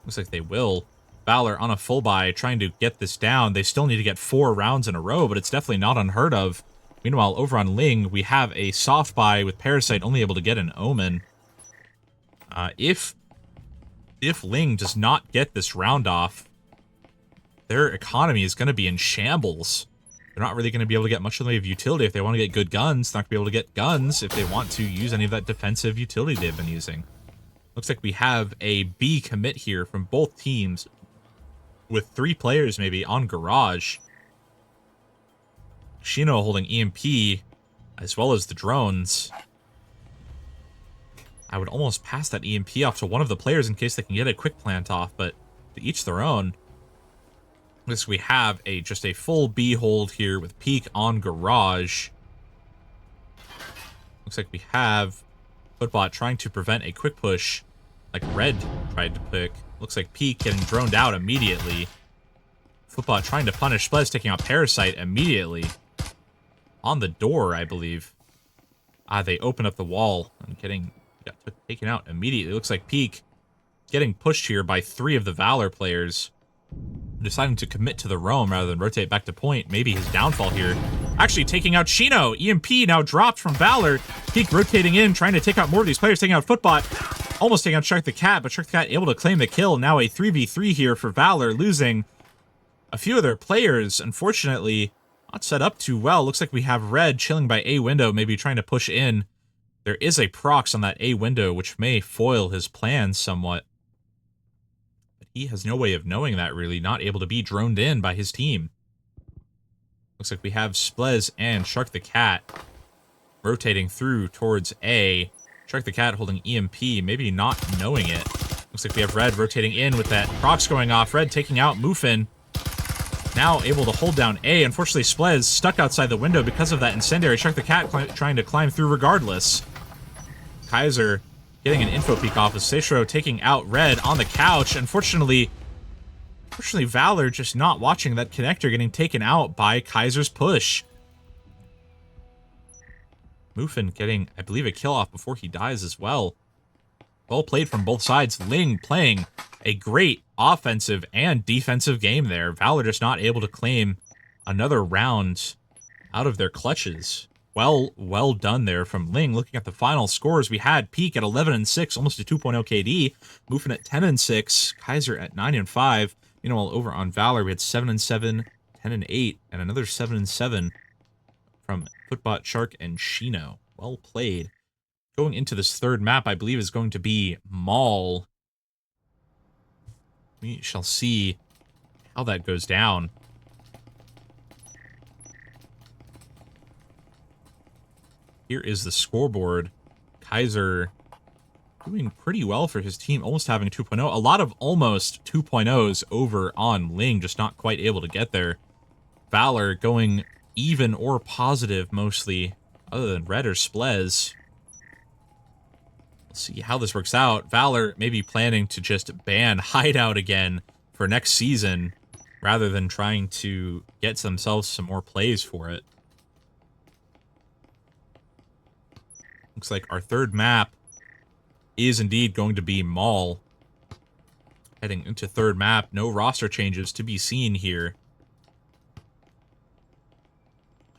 [SPEAKER 1] Looks like they will. Valor on a full buy, trying to get this down. They still need to get 4 rounds in a row, but it's definitely not unheard of. Meanwhile, over on Ling, we have a soft buy with Parasite only able to get an Omen. If if Ling does not get this round off, their economy is going to be in shambles. They're not really going to be able to get much in the way of utility if they want to get good guns. They're not going to be able to get guns if they want to use any of that defensive utility they've been using. Looks like we have a B commit here from both teams with 3 players maybe on Garage. Shino holding EMP as well as the drones. I would almost pass that EMP off to one of the players in case they can get a quick plant off, but to each their own. This we have just a full B hold here with Peak on Garage. Looks like we have Footbot trying to prevent a quick push like Red tried to pick. Looks like Peak getting droned out immediately. Footbot trying to punish Splez, taking out Parasite immediately. On the door, I believe. They open up the wall and got taken out immediately. Looks like Peak getting pushed here by 3 of the Valor players. Deciding to commit to the roam rather than rotate back to point. Maybe his downfall here. Actually taking out Shino. EMP now dropped from Valor. Peak rotating in, trying to take out more of these players, taking out Footbot. Almost taking out Shark the Cat, but Shark the Cat able to claim the kill. Now a 3v3 here for Valor, losing a few of their players. Unfortunately, not set up too well. Looks like we have Red chilling by A window, maybe trying to push in. There is a prox on that A window, which may foil his plans somewhat. He has no way of knowing that, really. Not able to be droned in by his team. Looks like we have Splez and Shark the Cat rotating through towards A. Shark the Cat holding EMP, maybe not knowing it. Looks like we have Red rotating in with that procs going off. Red taking out Mufin. Now able to hold down A. Unfortunately, Splez stuck outside the window because of that incendiary. Shark the Cat trying to climb through regardless. Kaiser getting an info peek off of Seishiro, taking out Red on the couch. Unfortunately, Valor just not watching that connector, getting taken out by Kaiser's push. Mufin getting, I believe, a kill off before he dies as well. Well played from both sides. Ling playing a great offensive and defensive game there. Valor just not able to claim another round out of their clutches. Well done there from Ling. Looking at the final scores, we had Peak at 11-6, almost a 2.0 KD. Mufin at 10-6, Kaiser at 9-5. Meanwhile, over on Valor, we had 7-7, 10-8, and another 7-7 from Footbot, Shark, and Shino. Well played. Going into this third map, I believe, is going to be Mall. We shall see how that goes down. Here is the scoreboard. Kaiser doing pretty well for his team, almost having a 2.0. A lot of almost 2.0s over on Ling, just not quite able to get there. Valor going even or positive mostly, other than Red or Splez. Let's see how this works out. Valor maybe planning to just ban Hideout again for next season, rather than trying to get themselves some more plays for it. Looks like our third map is indeed going to be Mall. Heading into third map, no roster changes to be seen here.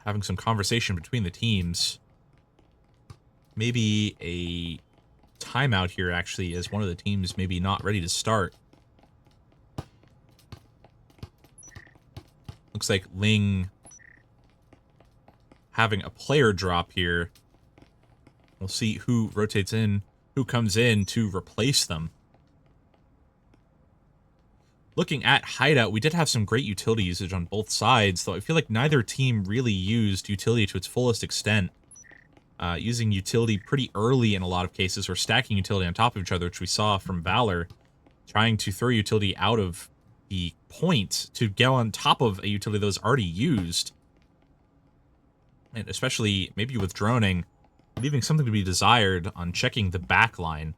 [SPEAKER 1] Having some conversation between the teams. Maybe a timeout here, actually, as one of the teams maybe not ready to start. Looks like Ling having a player drop here. We'll see who rotates in, who comes in to replace them. Looking at Hideout, we did have some great utility usage on both sides, though I feel like neither team really used utility to its fullest extent. Using utility pretty early in a lot of cases, or stacking utility on top of each other, which we saw from Valor, trying to throw utility out of the point to get on top of a utility that was already used. And especially maybe with droning, leaving something to be desired on checking the back line.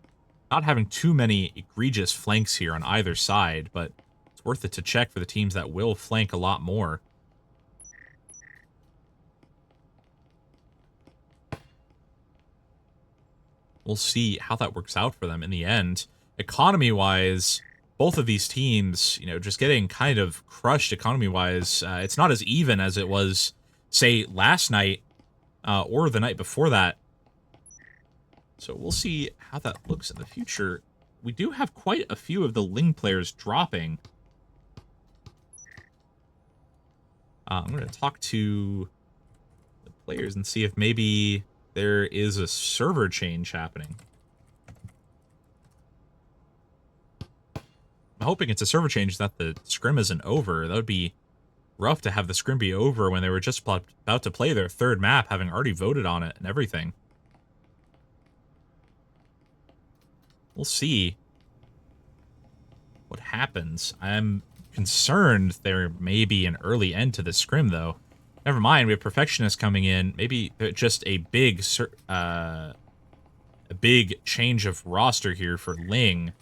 [SPEAKER 1] Not having too many egregious flanks here on either side, but it's worth it to check for the teams that will flank a lot more. We'll see how that works out for them in the end. Economy-wise, both of these teams, just getting kind of crushed economy-wise. It's not as even as it was, say, last night or the night before that. So we'll see how that looks in the future. we do have quite a few of the Ling players dropping. I'm going to talk to the players and see if maybe there is a server change happening. I'm hoping it's a server change, that the scrim isn't over. That would be rough to have the scrim be over when they were just about to play their third map, having already voted on it and everything. We'll see what happens. I'm concerned there may be an early end to the scrim, though. Never mind, we have Perfectionist coming in. Maybe just a big change of roster here for Ling.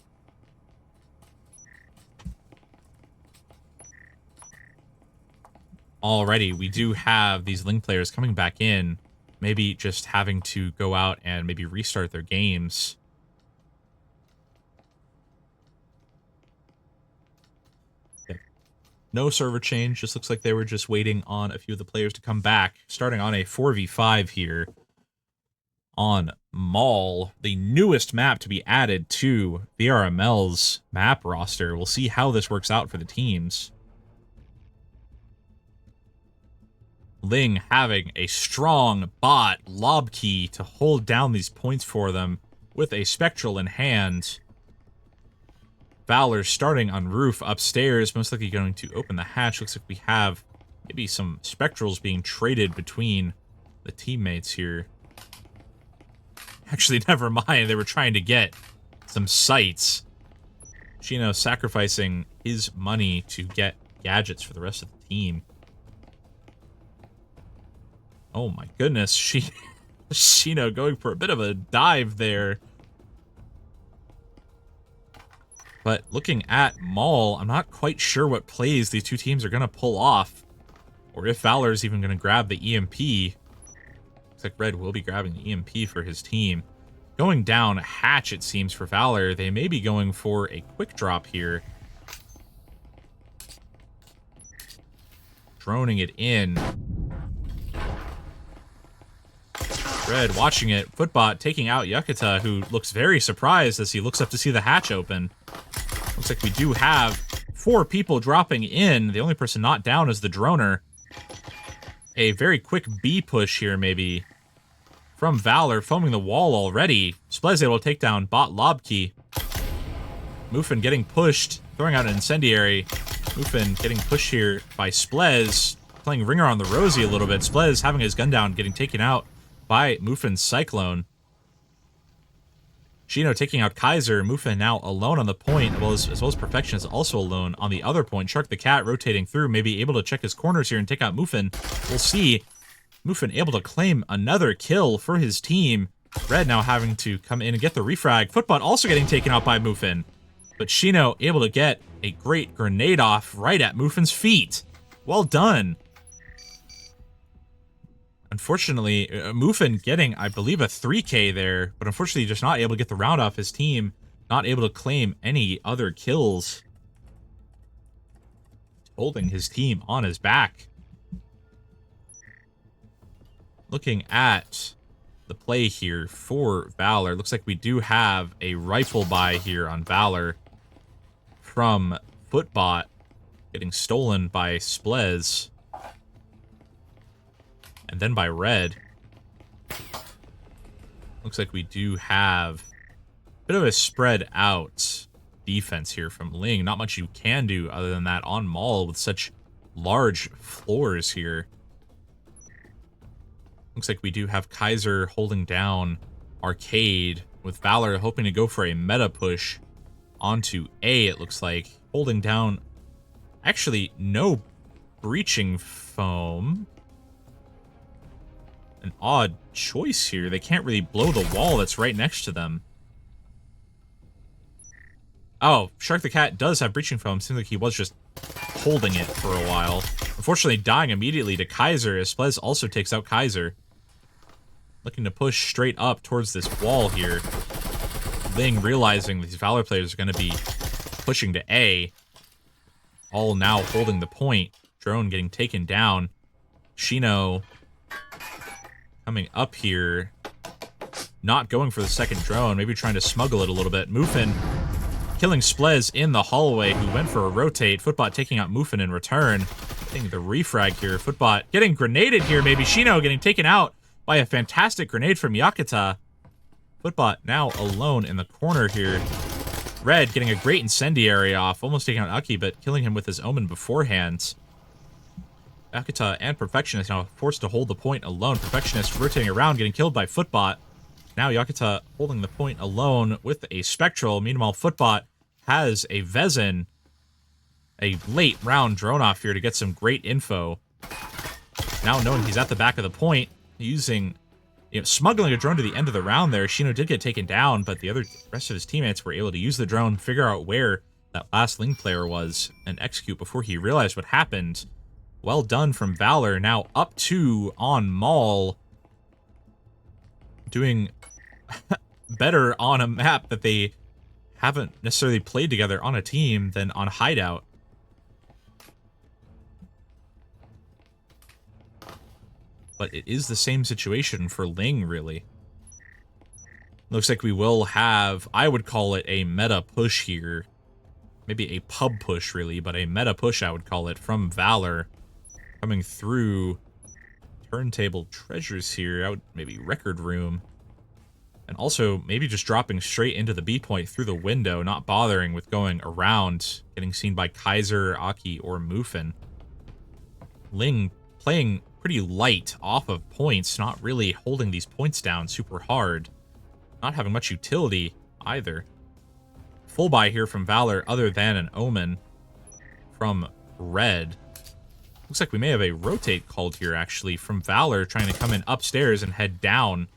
[SPEAKER 1] Already, we do have these Ling players coming back in. Maybe just having to go out and maybe restart their games. No server change, just looks like they were just waiting on a few of the players to come back. Starting on a 4v5 here on Mall, the newest map to be added to VRML's map roster. We'll see how this works out for the teams. Ling having a strong bot lob key to hold down these points for them with a Spectral in hand. Valor starting on roof upstairs, most likely going to open the hatch. Looks like we have maybe some Spectrals being traded between the teammates here. Actually, never mind. They were trying to get some sights. Chino sacrificing his money to get gadgets for the rest of the team. Oh my goodness. Chino going for a bit of a dive there. But looking at Maul, I'm not quite sure what plays these two teams are going to pull off. Or if Valor's even going to grab the EMP. Looks like Red will be grabbing the EMP for his team. Going down hatch, it seems, for Valor. They may be going for a quick drop here. Droning it in. Red watching it. Footbot taking out Yakuta, who looks very surprised as he looks up to see the hatch open. Looks like we do have 4 people dropping in. The only person not down is the droner. A very quick B push here, maybe, from Valor, foaming the wall already. Splez able to take down bot Lobkey. Muffin getting pushed, throwing out an incendiary. Muffin getting pushed here by Splez, playing Ringer on the Rosie a little bit. Splez having his gun down, getting taken out by Muffin's Cyclone. Chino taking out Kaiser. Muffin now alone on the point, as well as Perfectionist also alone on the other point. Shark the Cat rotating through, maybe able to check his corners here and take out Muffin. We'll see. Muffin able to claim another kill for his team. Red now having to come in and get the refrag. Footbot also getting taken out by Muffin. But Chino able to get a great grenade off right at Muffin's feet. Well done. Unfortunately, Muffin getting, I believe, a 3K there, but unfortunately just not able to get the round off his team, not able to claim any other kills. Holding his team on his back. Looking at the play here for Valor, looks like we do have a rifle buy here on Valor from Footbot, getting stolen by Splez. And then by Red. Looks like we do have a bit of a spread out defense here from Ling. Not much you can do other than that on Maul with such large floors here. Looks like we do have Kaiser holding down Arcade, with Valor hoping to go for a meta push onto A, it looks like. Holding down, actually, no breaching foam. An odd choice here. They can't really blow the wall that's right next to them. Oh, Shark the Cat does have breaching foam. Seems like he was just holding it for a while. Unfortunately, dying immediately to Kaiser, as Splez also takes out Kaiser. Looking to push straight up towards this wall here. Ling realizing these Valor players are going to be pushing to A. All now holding the point. Drone getting taken down. Chino coming up here, not going for the second drone, maybe trying to smuggle it a little bit. Muffin killing Splez in the hallway, who went for a rotate. Footbot taking out Muffin in return. Getting the refrag here. Footbot getting grenaded here, maybe. Shino getting taken out by a fantastic grenade from Yakuta. Footbot now alone in the corner here. Red getting a great incendiary off, almost taking out Aki, but killing him with his Omen beforehand. Yakuta and Perfectionist now forced to hold the point alone. Perfectionist rotating around, getting killed by Footbot. Now Yakuta holding the point alone with a Spectral. Meanwhile, Footbot has a Vezin. A late round drone off here to get some great info. Now knowing he's at the back of the point, using, smuggling a drone to the end of the round there. Shino did get taken down, but the rest of his teammates were able to use the drone, figure out where that last Ling player was, and execute before he realized what happened. Well done from Valor. Now up 2 on Mall. Doing better on a map that they haven't necessarily played together on a team than on Hideout. But it is the same situation for Ling, really. Looks like we will have, I would call it a meta push here. Maybe a pub push, really, but a meta push, I would call it, from Valor. Coming through turntable treasures here, maybe record room. And also, maybe just dropping straight into the B point through the window, not bothering with going around, getting seen by Kaiser, Aki, or Muffin. Ling playing pretty light off of points, not really holding these points down super hard. Not having much utility either. Full buy here from Valor other than an Omen from Red. Looks like we may have a rotate called here, actually, from Valor trying to come in upstairs and head down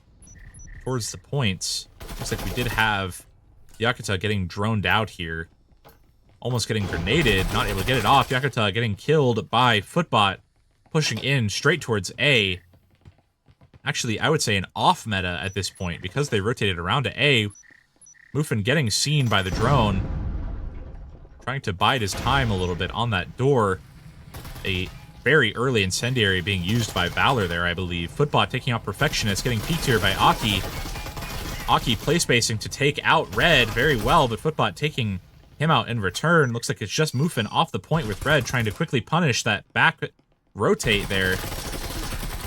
[SPEAKER 1] towards the points. Looks like we did have Yakuta getting droned out here. Almost getting grenaded, not able to get it off. Yakuta getting killed by Footbot, pushing in straight towards A. Actually, I would say an off meta at this point, because they rotated around to A. Muffin getting seen by the drone. Trying to bide his time a little bit on that door. A very early incendiary being used by Valor there, I believe. Footbot taking out Perfectionist, getting peeked here by Aki. Aki play spacing to take out Red very well, but Footbot taking him out in return. Looks like it's just Muffin off the point with Red, trying to quickly punish that back rotate there.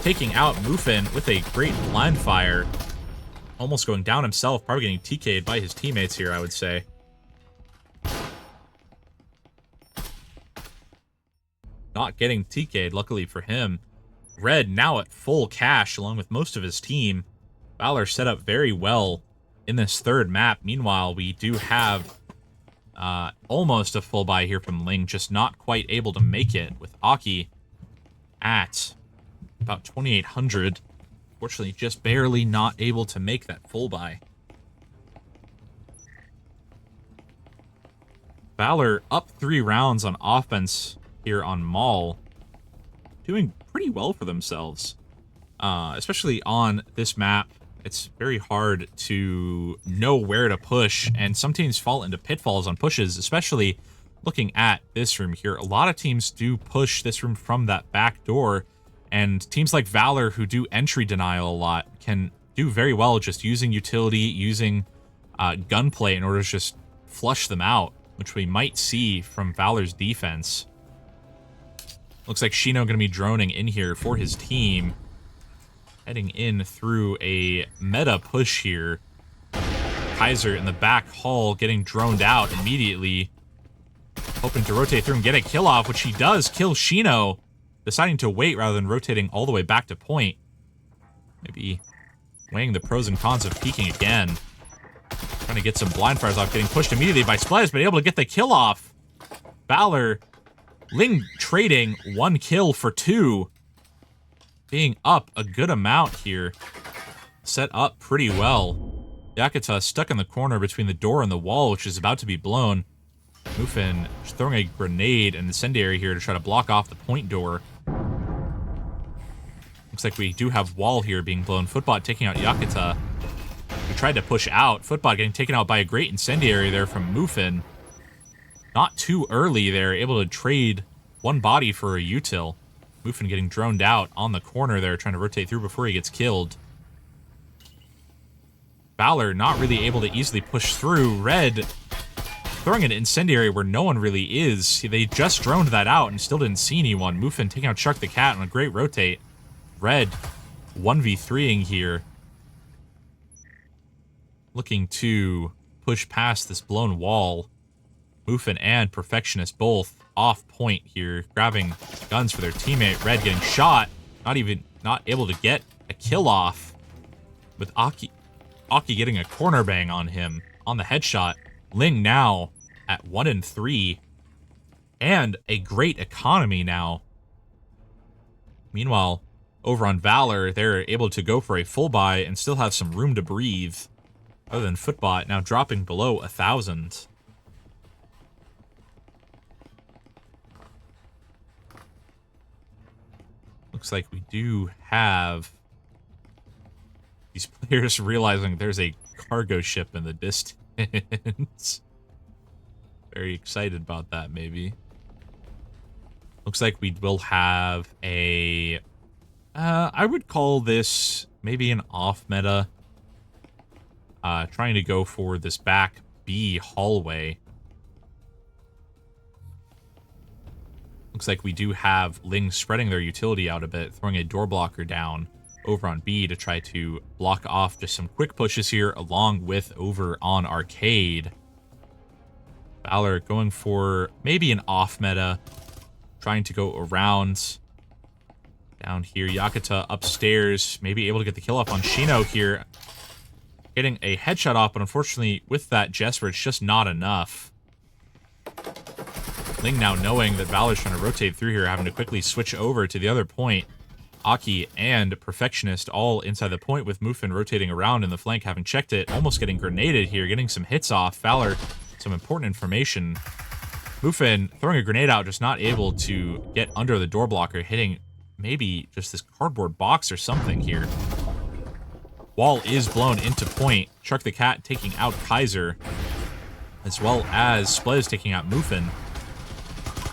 [SPEAKER 1] Taking out Muffin with a great blind fire. Almost going down himself, probably getting TK'd by his teammates here, I would say. Not getting TK'd, luckily for him. Red now at full cash along with most of his team. Valor set up very well in this third map. Meanwhile, we do have almost a full buy here from Ling, just not quite able to make it with Aki at about 2,800. Fortunately, just barely not able to make that full buy. Valor up 3 rounds on offense here on Mall. Doing pretty well for themselves. Especially on this map. It's very hard to know where to push, and some teams fall into pitfalls on pushes, especially looking at this room here. A lot of teams do push this room from that back door, and teams like Valor, who do entry denial a lot, can do very well just using utility, using gunplay in order to just flush them out, which we might see from Valor's defense. Looks like Shino going to be droning in here for his team. Heading in through a meta push here. Kaiser in the back hall getting droned out immediately. Hoping to rotate through and get a kill off, which he does. Kill Shino. Deciding to wait rather than rotating all the way back to point. Maybe weighing the pros and cons of peeking again. Trying to get some blind fires off. Getting pushed immediately by Splez, but able to get the kill off. Valor. Ling trading 1 kill for 2. Being up a good amount here. Set up pretty well. Yakuta stuck in the corner between the door and the wall, which is about to be blown. Muffin just throwing a grenade and incendiary here to try to block off the point door. Looks like we do have wall here being blown. Footbot taking out Yakuta, who tried to push out. Footbot getting taken out by a great incendiary there from Muffin. Not too early there, able to trade 1 body for a util. Muffin getting droned out on the corner there, trying to rotate through before he gets killed. Valor not really able to easily push through. Red throwing an incendiary where no one really is. They just droned that out and still didn't see anyone. Muffin taking out Chuck the Cat on a great rotate. Red 1v3ing here. Looking to push past this blown wall. Muffin and Perfectionist both off point here, grabbing guns for their teammate. Red getting shot, not able to get a kill off, with Aki getting a corner bang on him on the headshot. Ling now at 1-3, and a great economy now. Meanwhile, over on Valor, they're able to go for a full buy and still have some room to breathe. Other than Footbot now dropping below 1,000. Looks like we do have these players realizing there's a cargo ship in the distance. Very excited about that, maybe. Looks like we will have a... I would call this maybe an off-meta. Trying to go for this back B hallway. Looks like we do have Ling spreading their utility out a bit, throwing a door blocker down over on B to try to block off just some quick pushes here, along with over on Arcade. Valor going for maybe an off-meta, trying to go around. Down here, Yakuta upstairs, maybe able to get the kill off on Shino here. Getting a headshot off, but unfortunately, with that Jesper, it's just not enough. Ling now knowing that Valor's trying to rotate through here, having to quickly switch over to the other point. Aki and Perfectionist all inside the point, with Muffin rotating around in the flank, having checked it, almost getting grenaded here, getting some hits off. Valor, some important information. Muffin throwing a grenade out, just not able to get under the door blocker, hitting maybe just this cardboard box or something here. Wall is blown into point. Shark the Cat taking out Kaiser, as well as Splez taking out Muffin.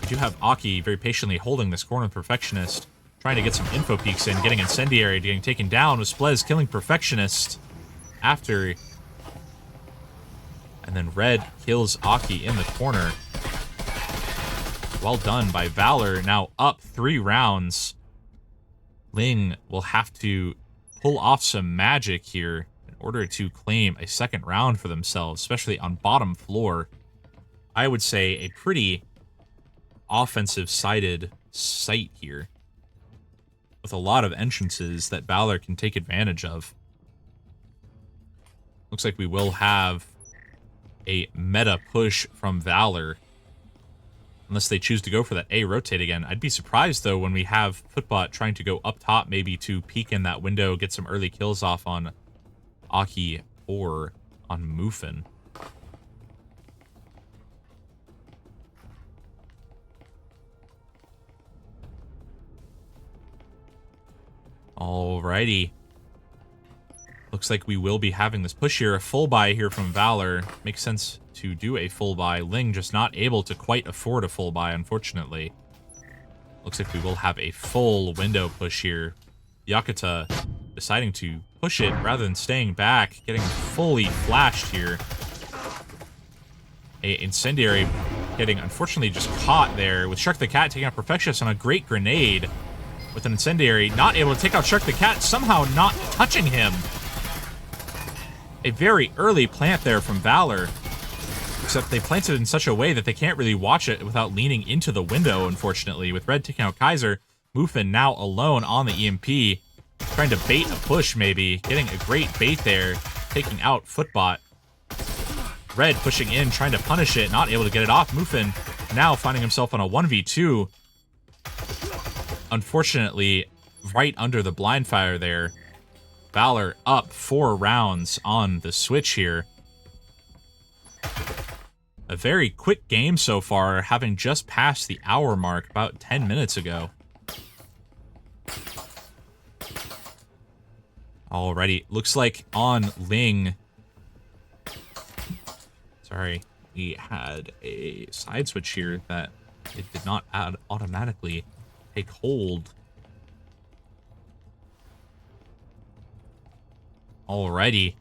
[SPEAKER 1] We do have Aki very patiently holding this corner with Perfectionist, trying to get some info peeks in, getting Incendiary, getting taken down, with Splez killing Perfectionist after. And then Red kills Aki in the corner. Well done by Valor, now up 3 rounds. Ling will have to pull off some magic here in order to claim a second round for themselves, especially on bottom floor. I would say a pretty offensive-sided site here, with a lot of entrances that Valor can take advantage of. Looks like we will have a meta push from Valor, unless they choose to go for that A rotate again. I'd be surprised, though, when we have Footbot trying to go up top, maybe to peek in that window, get some early kills off on Aki or on Muffin. Alrighty. Looks like we will be having this push here. A full buy here from Valor. Makes sense to do a full buy. Ling just not able to quite afford a full buy, unfortunately. Looks like we will have a full window push here. Yakuta deciding to push it rather than staying back, getting fully flashed here. A Incendiary getting, unfortunately, just caught there, with Shark the Cat taking out Perfectionist on a great grenade. With an Incendiary, not able to take out Shark the Cat, somehow not touching him. A very early plant there from Valor, except they planted it in such a way that they can't really watch it without leaning into the window, unfortunately. With Red taking out Kaiser, Muffin now alone on the EMP, trying to bait a push maybe, getting a great bait there, taking out Footbot. Red pushing in, trying to punish it, not able to get it off. Muffin now finding himself on a 1v2. Unfortunately, right under the blind fire there. Valor up 4 rounds on the switch here. A very quick game so far, having just passed the hour mark about 10 minutes ago. Alrighty, looks like on Ling... Sorry, we had a side switch here that it did not automatically take hold. Alrighty.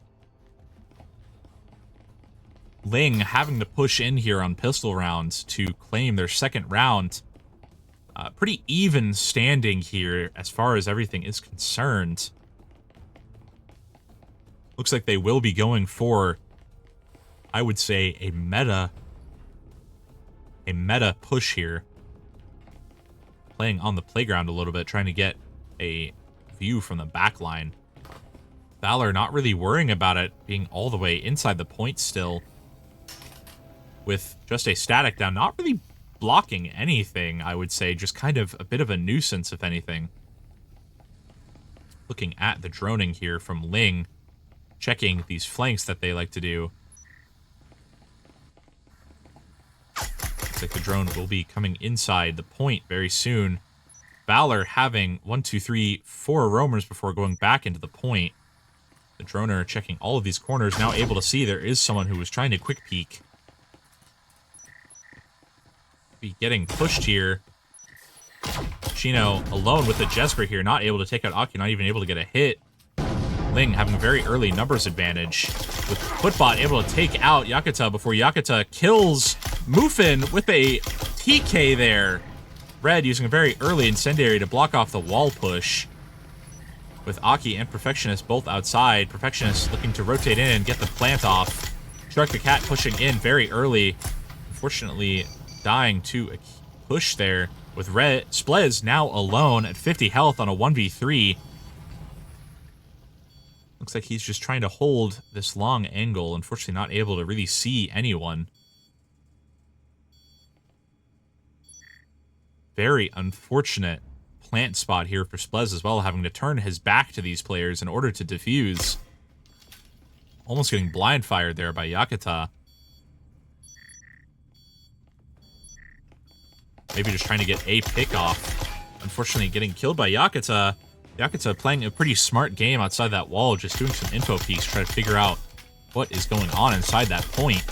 [SPEAKER 1] Ling having to push in here on pistol rounds to claim their second round. Pretty even standing here as far as everything is concerned. Looks like they will be going for, I would say, a meta push here. Playing on the playground a little bit, trying to get a view from the back line. Valor not really worrying about it being all the way inside the point still. With just a static down, not really blocking anything, I would say. Just kind of a bit of a nuisance, if anything. Looking at the droning here from Ling. Checking these flanks that they like to do. Looks like the drone will be coming inside the point very soon. Valor having 1, 2, 3, 4 roamers before going back into the point. The droner checking all of these corners, now able to see there is someone who was trying to quick peek. Be getting pushed here. Chino alone with the Jesper here, not able to take out Aki, not even able to get a hit. Ling having a very early numbers advantage, with Footbot able to take out Yakuta before Yakuta kills Muffin with a TK there. Red using a very early incendiary to block off the wall push. With Aki and Perfectionist both outside. Perfectionist looking to rotate in and get the plant off. Shark the Cat pushing in very early. Unfortunately, dying to a push there. With Red, Splez now alone at 50 health on a 1v3. Looks like he's just trying to hold this long angle. Unfortunately, not able to really see anyone. Very unfortunate plant spot here for Splez as well, having to turn his back to these players in order to defuse. Almost getting blind fired there by Yakuta. Maybe just trying to get a pick off. Unfortunately, getting killed by Yakuta. Yakuta playing a pretty smart game outside that wall, just doing some info peeks, trying to figure out what is going on inside that point.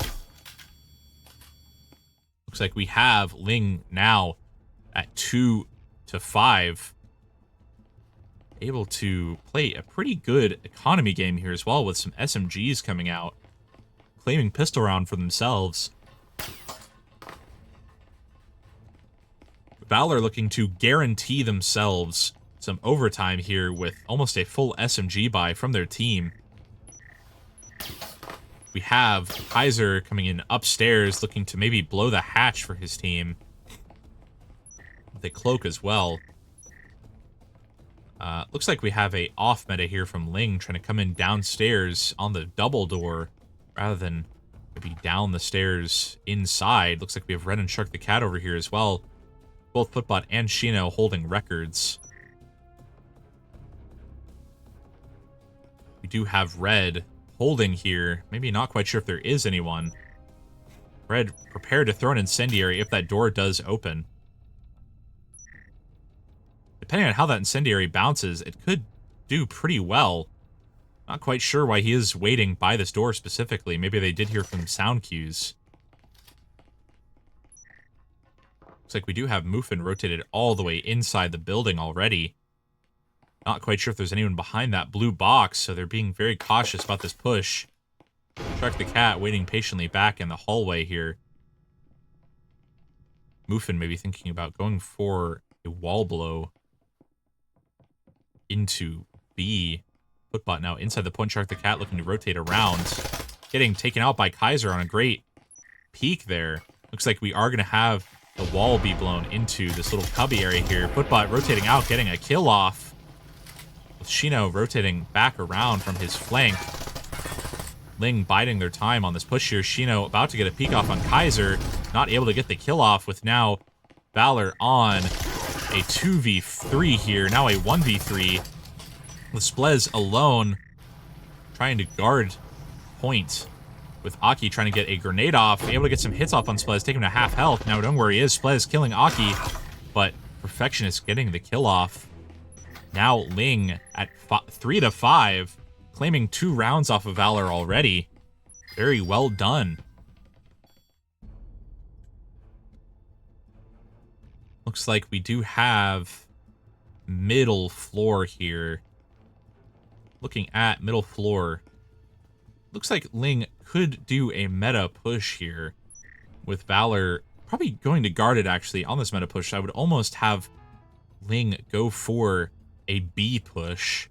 [SPEAKER 1] Looks like we have Ling now at 2-5. Able to play a pretty good economy game here as well, with some SMGs coming out. Claiming pistol round for themselves. Valor looking to guarantee themselves some overtime here with almost a full SMG buy from their team. We have Kaiser coming in upstairs looking to maybe blow the hatch for his team. The cloak as well. Looks like we have a off meta here from Ling trying to come in downstairs on the double door rather than maybe down the stairs inside. Looks like we have Red and Shark the Cat over here as well. Both Footbot and Shino holding records. We do have Red holding here. Maybe not quite sure if there is anyone. Red prepared to throw an incendiary if that door does open. Depending on how that incendiary bounces, it could do pretty well. Not quite sure why he is waiting by this door specifically. Maybe they did hear from sound cues. Looks like we do have Muffin rotated all the way inside the building already. Not quite sure if there's anyone behind that blue box, so they're being very cautious about this push. Shark the Cat waiting patiently back in the hallway here. Muffin maybe thinking about going for a wall blow into B. Footbot now inside the point. Shark the Cat looking to rotate around. Getting taken out by Kaiser on a great peek there. Looks like we are going to have the wall be blown into this little cubby area here. Footbot rotating out, getting a kill off. With Shino rotating back around from his flank. Ling biding their time on this push here. Shino about to get a peek off on Kaiser. Not able to get the kill off with now Valor on a 2v3 here. Now a 1v3. With Splez alone trying to guard point. With Aki trying to get a grenade off. Able to get some hits off on Splez. Taking him to half health. Now don't worry, he is Splez killing Aki. But Perfectionist getting the kill off. Now Ling at 3-5. Claiming 2 rounds off of Valor already. Very well done. Looks like we do have middle floor here. Looking at middle floor. Looks like Ling could do a meta push here with Valor probably going to guard it, actually, on this meta push. I would almost have Ling go for a B push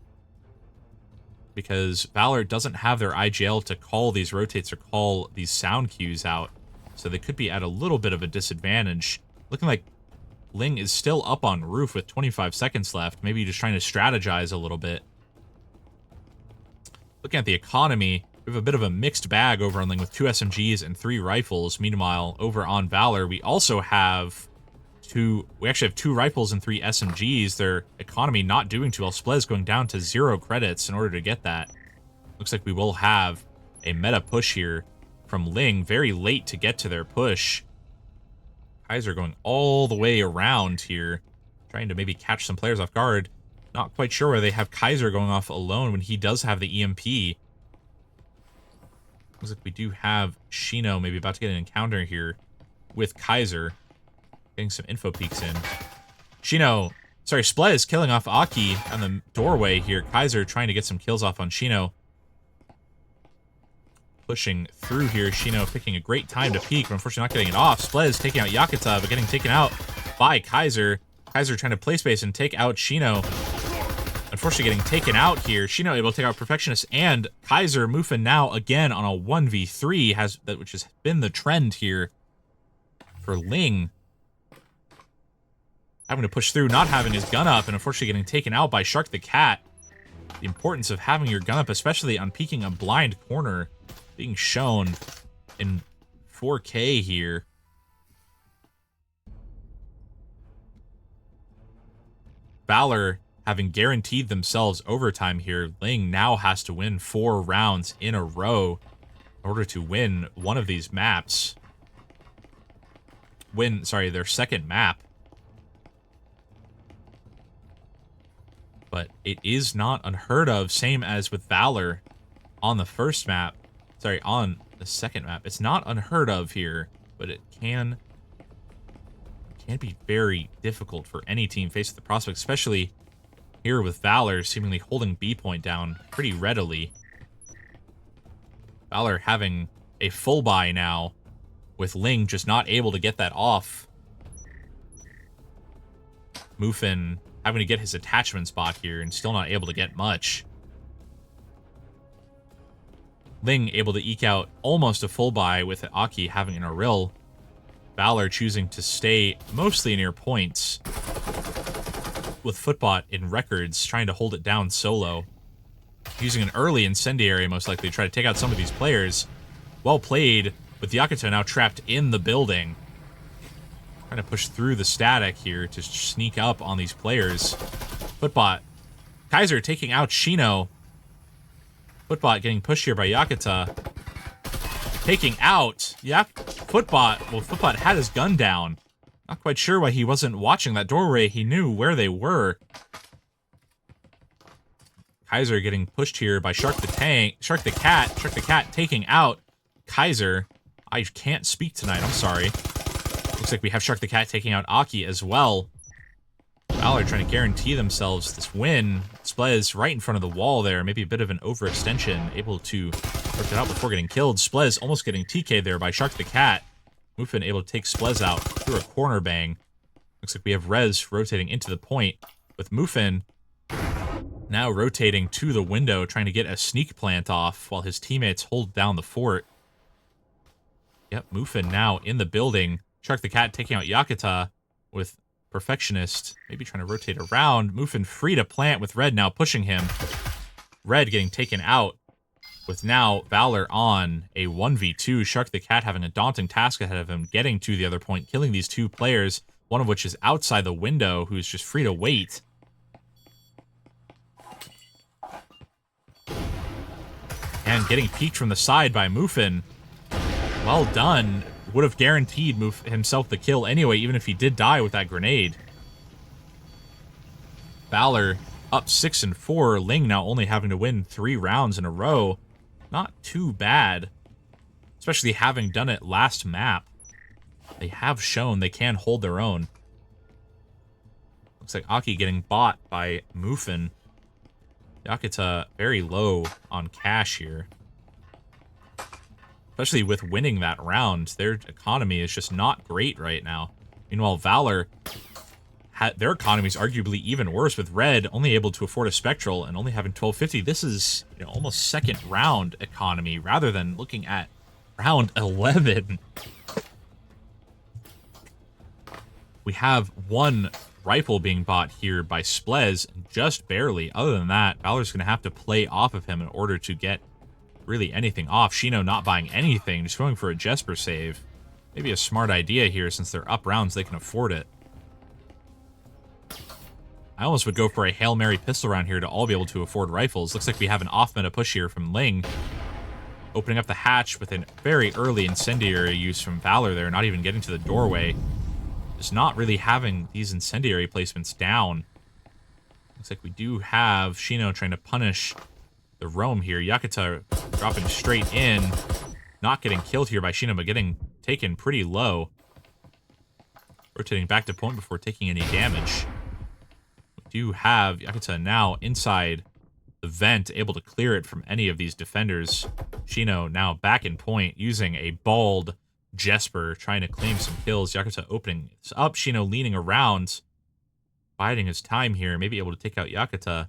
[SPEAKER 1] because Valor doesn't have their IGL to call these rotates or call these sound cues out. So they could be at a little bit of a disadvantage. Looking like Ling is still up on roof with 25 seconds left. Maybe just trying to strategize a little bit. Looking at the economy, we have a bit of a mixed bag over on Ling with 2 SMGs and 3 rifles. Meanwhile, over on Valor, we also have we actually have 2 rifles and 3 SMGs. Their economy not doing too well. Splez going down to 0 credits in order to get that. Looks like we will have a meta push here from Ling. Very late to get to their push. Kaiser going all the way around here, trying to maybe catch some players off guard. Not quite sure where they have Kaiser going off alone when he does have the EMP. Looks like we do have Shino maybe about to get an encounter here with Kaiser. Getting some info peeks in. Splez killing off Aki on the doorway here. Kaiser trying to get some kills off on Shino. Pushing through here. Shino picking a great time to peek, but unfortunately not getting it off. Splez taking out Yakuta, but getting taken out by Kaiser. Kaiser trying to play space and take out Shino. Unfortunately getting taken out here. Shino able to take out Perfectionist and Kaiser. Muffin now again on a 1v3, which has been the trend here for Ling. Having to push through, not having his gun up, and unfortunately getting taken out by Shark the Cat. The importance of having your gun up, especially on peeking a blind corner, being shown in 4K here. Valor having guaranteed themselves overtime here. Ling now has to win 4 rounds in a row in order to win one of these maps. Their second map. But it is not unheard of, same as with Valor on the first map. On the second map. It's not unheard of here, but it can be very difficult for any team faced with the prospect, especially here with Valor seemingly holding B point down pretty readily. Valor having a full buy now, with Ling just not able to get that off. Muffin having to get his attachment spot here and still not able to get much. Ling able to eke out almost a full buy with Aki having an Aril. Valor choosing to stay mostly near points, with Footbot in records trying to hold it down solo. Using an early incendiary most likely to try to take out some of these players. Well played, with Yakuta now trapped in the building. Trying to push through the static here to sneak up on these players. Footbot. Kaiser taking out Shino. Footbot getting pushed here by Yakuta. Taking out Footbot. Well, Footbot had his gun down. Not quite sure why he wasn't watching that doorway. He knew where they were. Kaiser getting pushed here by Shark the Cat. Shark the Cat taking out Kaiser. I can't speak tonight. I'm sorry. Looks like we have Shark the Cat taking out Aki as well. Valor trying to guarantee themselves this win. Splez right in front of the wall there. Maybe a bit of an overextension. Able to work it out before getting killed. Splez almost getting TK'd there by Shark the Cat. Muffin able to take Splez out through a corner bang. Looks like we have Rez rotating into the point, with Muffin now rotating to the window, trying to get a sneak plant off while his teammates hold down the fort. Yep, Muffin now in the building. Shark the Cat taking out Yakuta with Perfectionist, maybe trying to rotate around. Muffin free to plant with Red now pushing him. Red getting taken out with now Valor on a 1v2. Shark the Cat having a daunting task ahead of him, getting to the other point, killing these 2 players, one of which is outside the window, who's just free to wait. And getting peeked from the side by Muffin. Well done. Would have guaranteed himself the kill anyway, even if he did die with that grenade. Valor up 6-4. Ling now only having to win 3 rounds in a row. Not too bad, especially having done it last map. They have shown they can hold their own. Looks like Aki getting bought by Muffin. Yakuta very low on cash here. especially with winning that round. Their economy is just not great right now. Meanwhile, Valor, their economy is arguably even worse, with Red only able to afford a Spectral and only having 1250. This is, you know, almost second round economy rather than looking at round 11. We have one rifle being bought here by Splez, just barely. Other than that, Valor's going to have to play off of him in order to get really anything off. Shino not buying anything, just going for a Jesper save. Maybe a smart idea here, since they're up rounds, they can afford it. I almost would go for a Hail Mary pistol round here to all be able to afford rifles. Looks like we have an off-meta push here from Ling. Opening up the hatch with a very early incendiary use from Valor there, not even getting to the doorway. Just not really having these incendiary placements down. Looks like we do have Shino trying to punish the roam here. Yakuta dropping straight in. Not getting killed here by Shino, but getting taken pretty low. Rotating back to point before taking any damage. We do have Yakuta now inside the vent, able to clear it from any of these defenders. Shino now back in point, using a bald Jesper, trying to claim some kills. Yakuta opening this up. Shino leaning around, biding his time here, maybe able to take out Yakuta.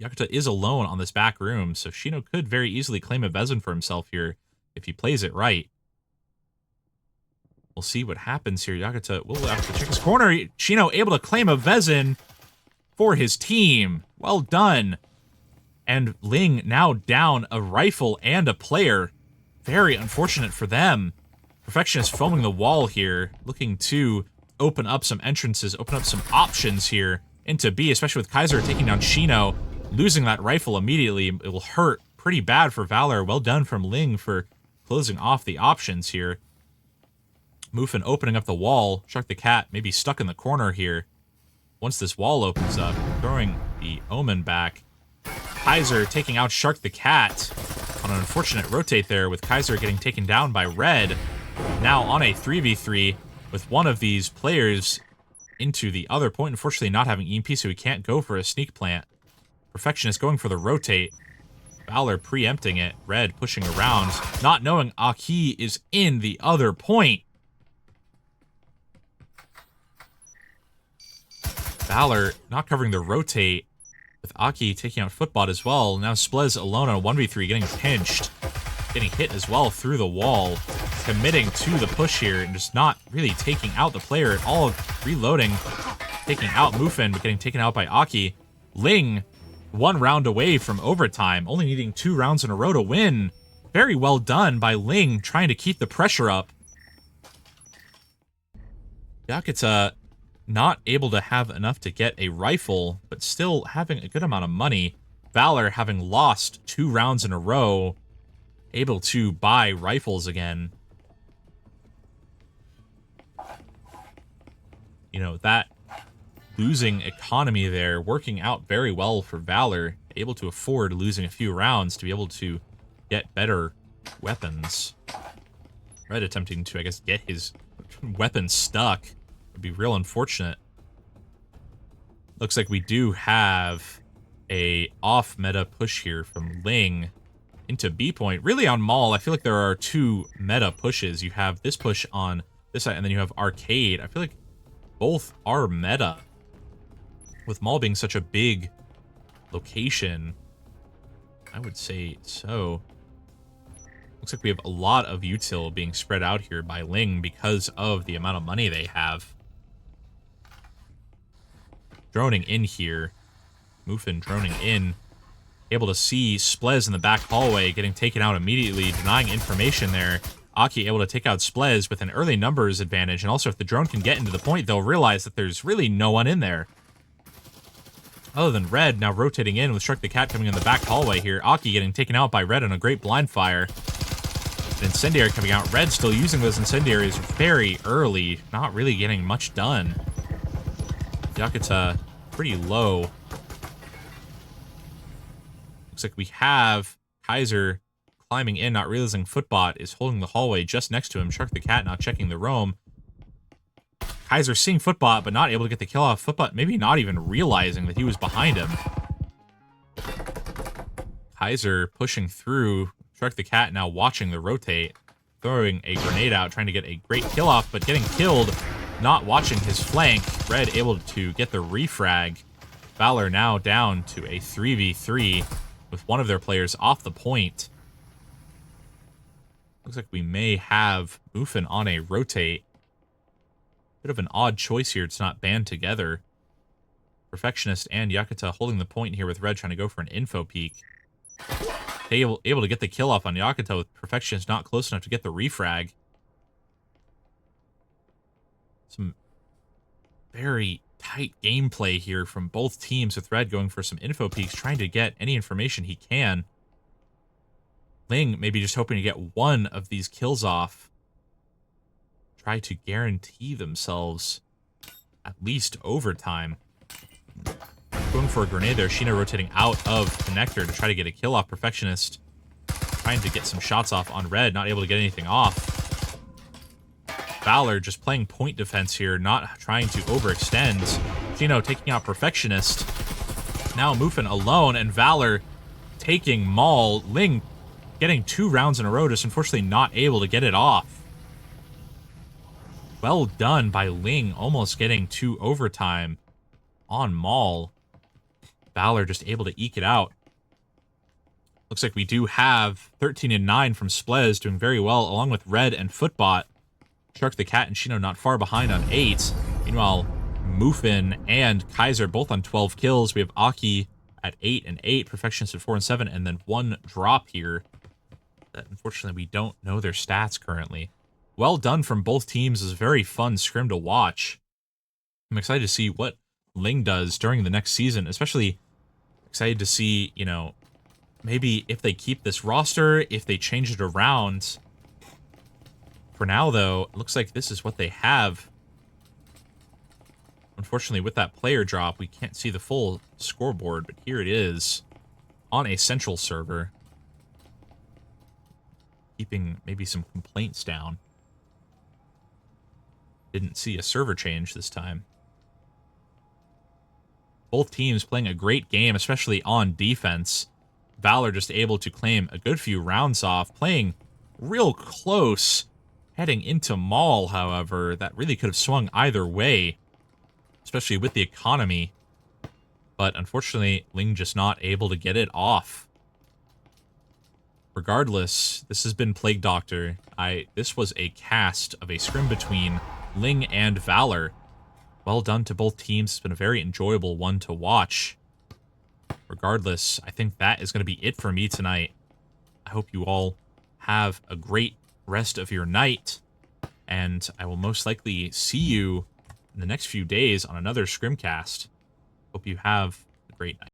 [SPEAKER 1] Yakuta is alone on this back room, so Shino could very easily claim a Vezin for himself here if he plays it right. We'll see what happens here. Yakuta will have to check his corner. Shino able to claim a Vezin for his team. Well done. And Ling now down a rifle and a player. Very unfortunate for them. Perfectionist foaming the wall here, looking to open up some entrances, open up some options here into B, especially with Kaiser taking down Shino. Losing that rifle immediately, it will hurt pretty bad for Valor. Well done from Ling for closing off the options here. Muffin opening up the wall. Shark the Cat maybe stuck in the corner here. Once this wall opens up, throwing the Omen back. Kaiser taking out Shark the Cat on an unfortunate rotate there, with Kaiser getting taken down by Red. Now on a 3v3 with one of these players into the other point. Unfortunately not having EMP, so he can't go for a sneak plant. Perfectionist going for the rotate. Valor preempting it. Red pushing around, not knowing Aki is in the other point. Valor not covering the rotate, with Aki taking out Footbot as well. Now Splez alone on a 1v3, getting pinched. Getting hit as well through the wall. Committing to the push here and just not really taking out the player at all. Reloading, taking out Muffin, but getting taken out by Aki. Ling, 1 round away from overtime, only needing 2 rounds in a row to win. Very well done by Ling, trying to keep the pressure up. Yakuta not able to have enough to get a rifle, but still having a good amount of money. Valor having lost 2 rounds in a row, able to buy rifles again. You know, that losing economy there working out very well for Valor, able to afford losing a few rounds to be able to get better weapons. Red attempting to, I guess, get his weapon stuck would be real unfortunate. Looks like we do have a off-meta push here from Ling into B point. Really on Mall, I feel like there are 2 meta pushes. You have this push on this side, and then you have Arcade. I feel like both are meta. With Mall being such a big location, I would say so. Looks like we have a lot of util being spread out here by Ling because of the amount of money they have. Droning in here. Muffin droning in. Able to see Splez in the back hallway getting taken out immediately, denying information there. Aki able to take out Splez with an early numbers advantage, and also if the drone can get into the point, they'll realize that there's really no one in there. Other than Red now rotating in with Shark the Cat coming in the back hallway here. Aki getting taken out by Red on a great blind fire. An incendiary coming out. Red still using those incendiaries very early, not really getting much done. Yakuta pretty low. Looks like we have Kaiser climbing in, not realizing Footbot is holding the hallway just next to him. Shark the Cat not checking the roam. Kaiser seeing Footbot, but not able to get the kill off. Footbot maybe not even realizing that he was behind him. Kaiser pushing through, Shark the Cat now watching the rotate, throwing a grenade out, trying to get a great kill off, but getting killed, not watching his flank. Red able to get the refrag. Valor now down to a 3v3 with one of their players off the point. Looks like we may have Muffin on a rotate. Bit of an odd choice here. It's not band together. Perfectionist and Yakuta holding the point here with Red trying to go for an info peek. Able to get the kill off on Yakuta with Perfectionist not close enough to get the refrag. Some very tight gameplay here from both teams with Red going for some info peeks, trying to get any information he can. Ling maybe just hoping to get one of these kills off. Try to guarantee themselves at least overtime. Going for a grenade there. Sheena rotating out of connector to try to get a kill off. Perfectionist trying to get some shots off on Red, not able to get anything off. Valor just playing point defense here, not trying to overextend. Sheena taking out Perfectionist. Now Muffin alone, and Valor taking Maul. Ling getting 2 rounds in a row, just unfortunately not able to get it off. Well done by Ling, almost getting 2 overtime on Maul. Valor just able to eke it out. Looks like we do have 13 and 9 from Splez, doing very well, along with Red and Footbot. Shark the Cat and Shino not far behind on 8. Meanwhile, Muffin and Kaiser both on 12 kills. We have Aki at 8 and 8, Perfectionist at 4 and 7, and then 1 drop here. That unfortunately we don't know their stats currently. Well done from both teams. It was a very fun scrim to watch. I'm excited to see what Ling does during the next season, especially excited to see, you know, maybe if they keep this roster, if they change it around. For now, though, it looks like this is what they have. Unfortunately, with that player drop, we can't see the full scoreboard, but here it is on a central server. Keeping maybe some complaints down. Didn't see a server change this time. Both teams playing a great game, especially on defense. Valor just able to claim a good few rounds off, playing real close. Heading into Maul, however, that really could have swung either way, especially with the economy. But unfortunately, Ling just not able to get it off. Regardless, this has been Plague Doctor. This was a cast of a scrim between Ling and Valor. Well done to both teams. It's been a very enjoyable one to watch. Regardless, I think that is going to be it for me tonight. I hope you all have a great rest of your night, and I will most likely see you in the next few days on another Scrimcast. Hope you have a great night.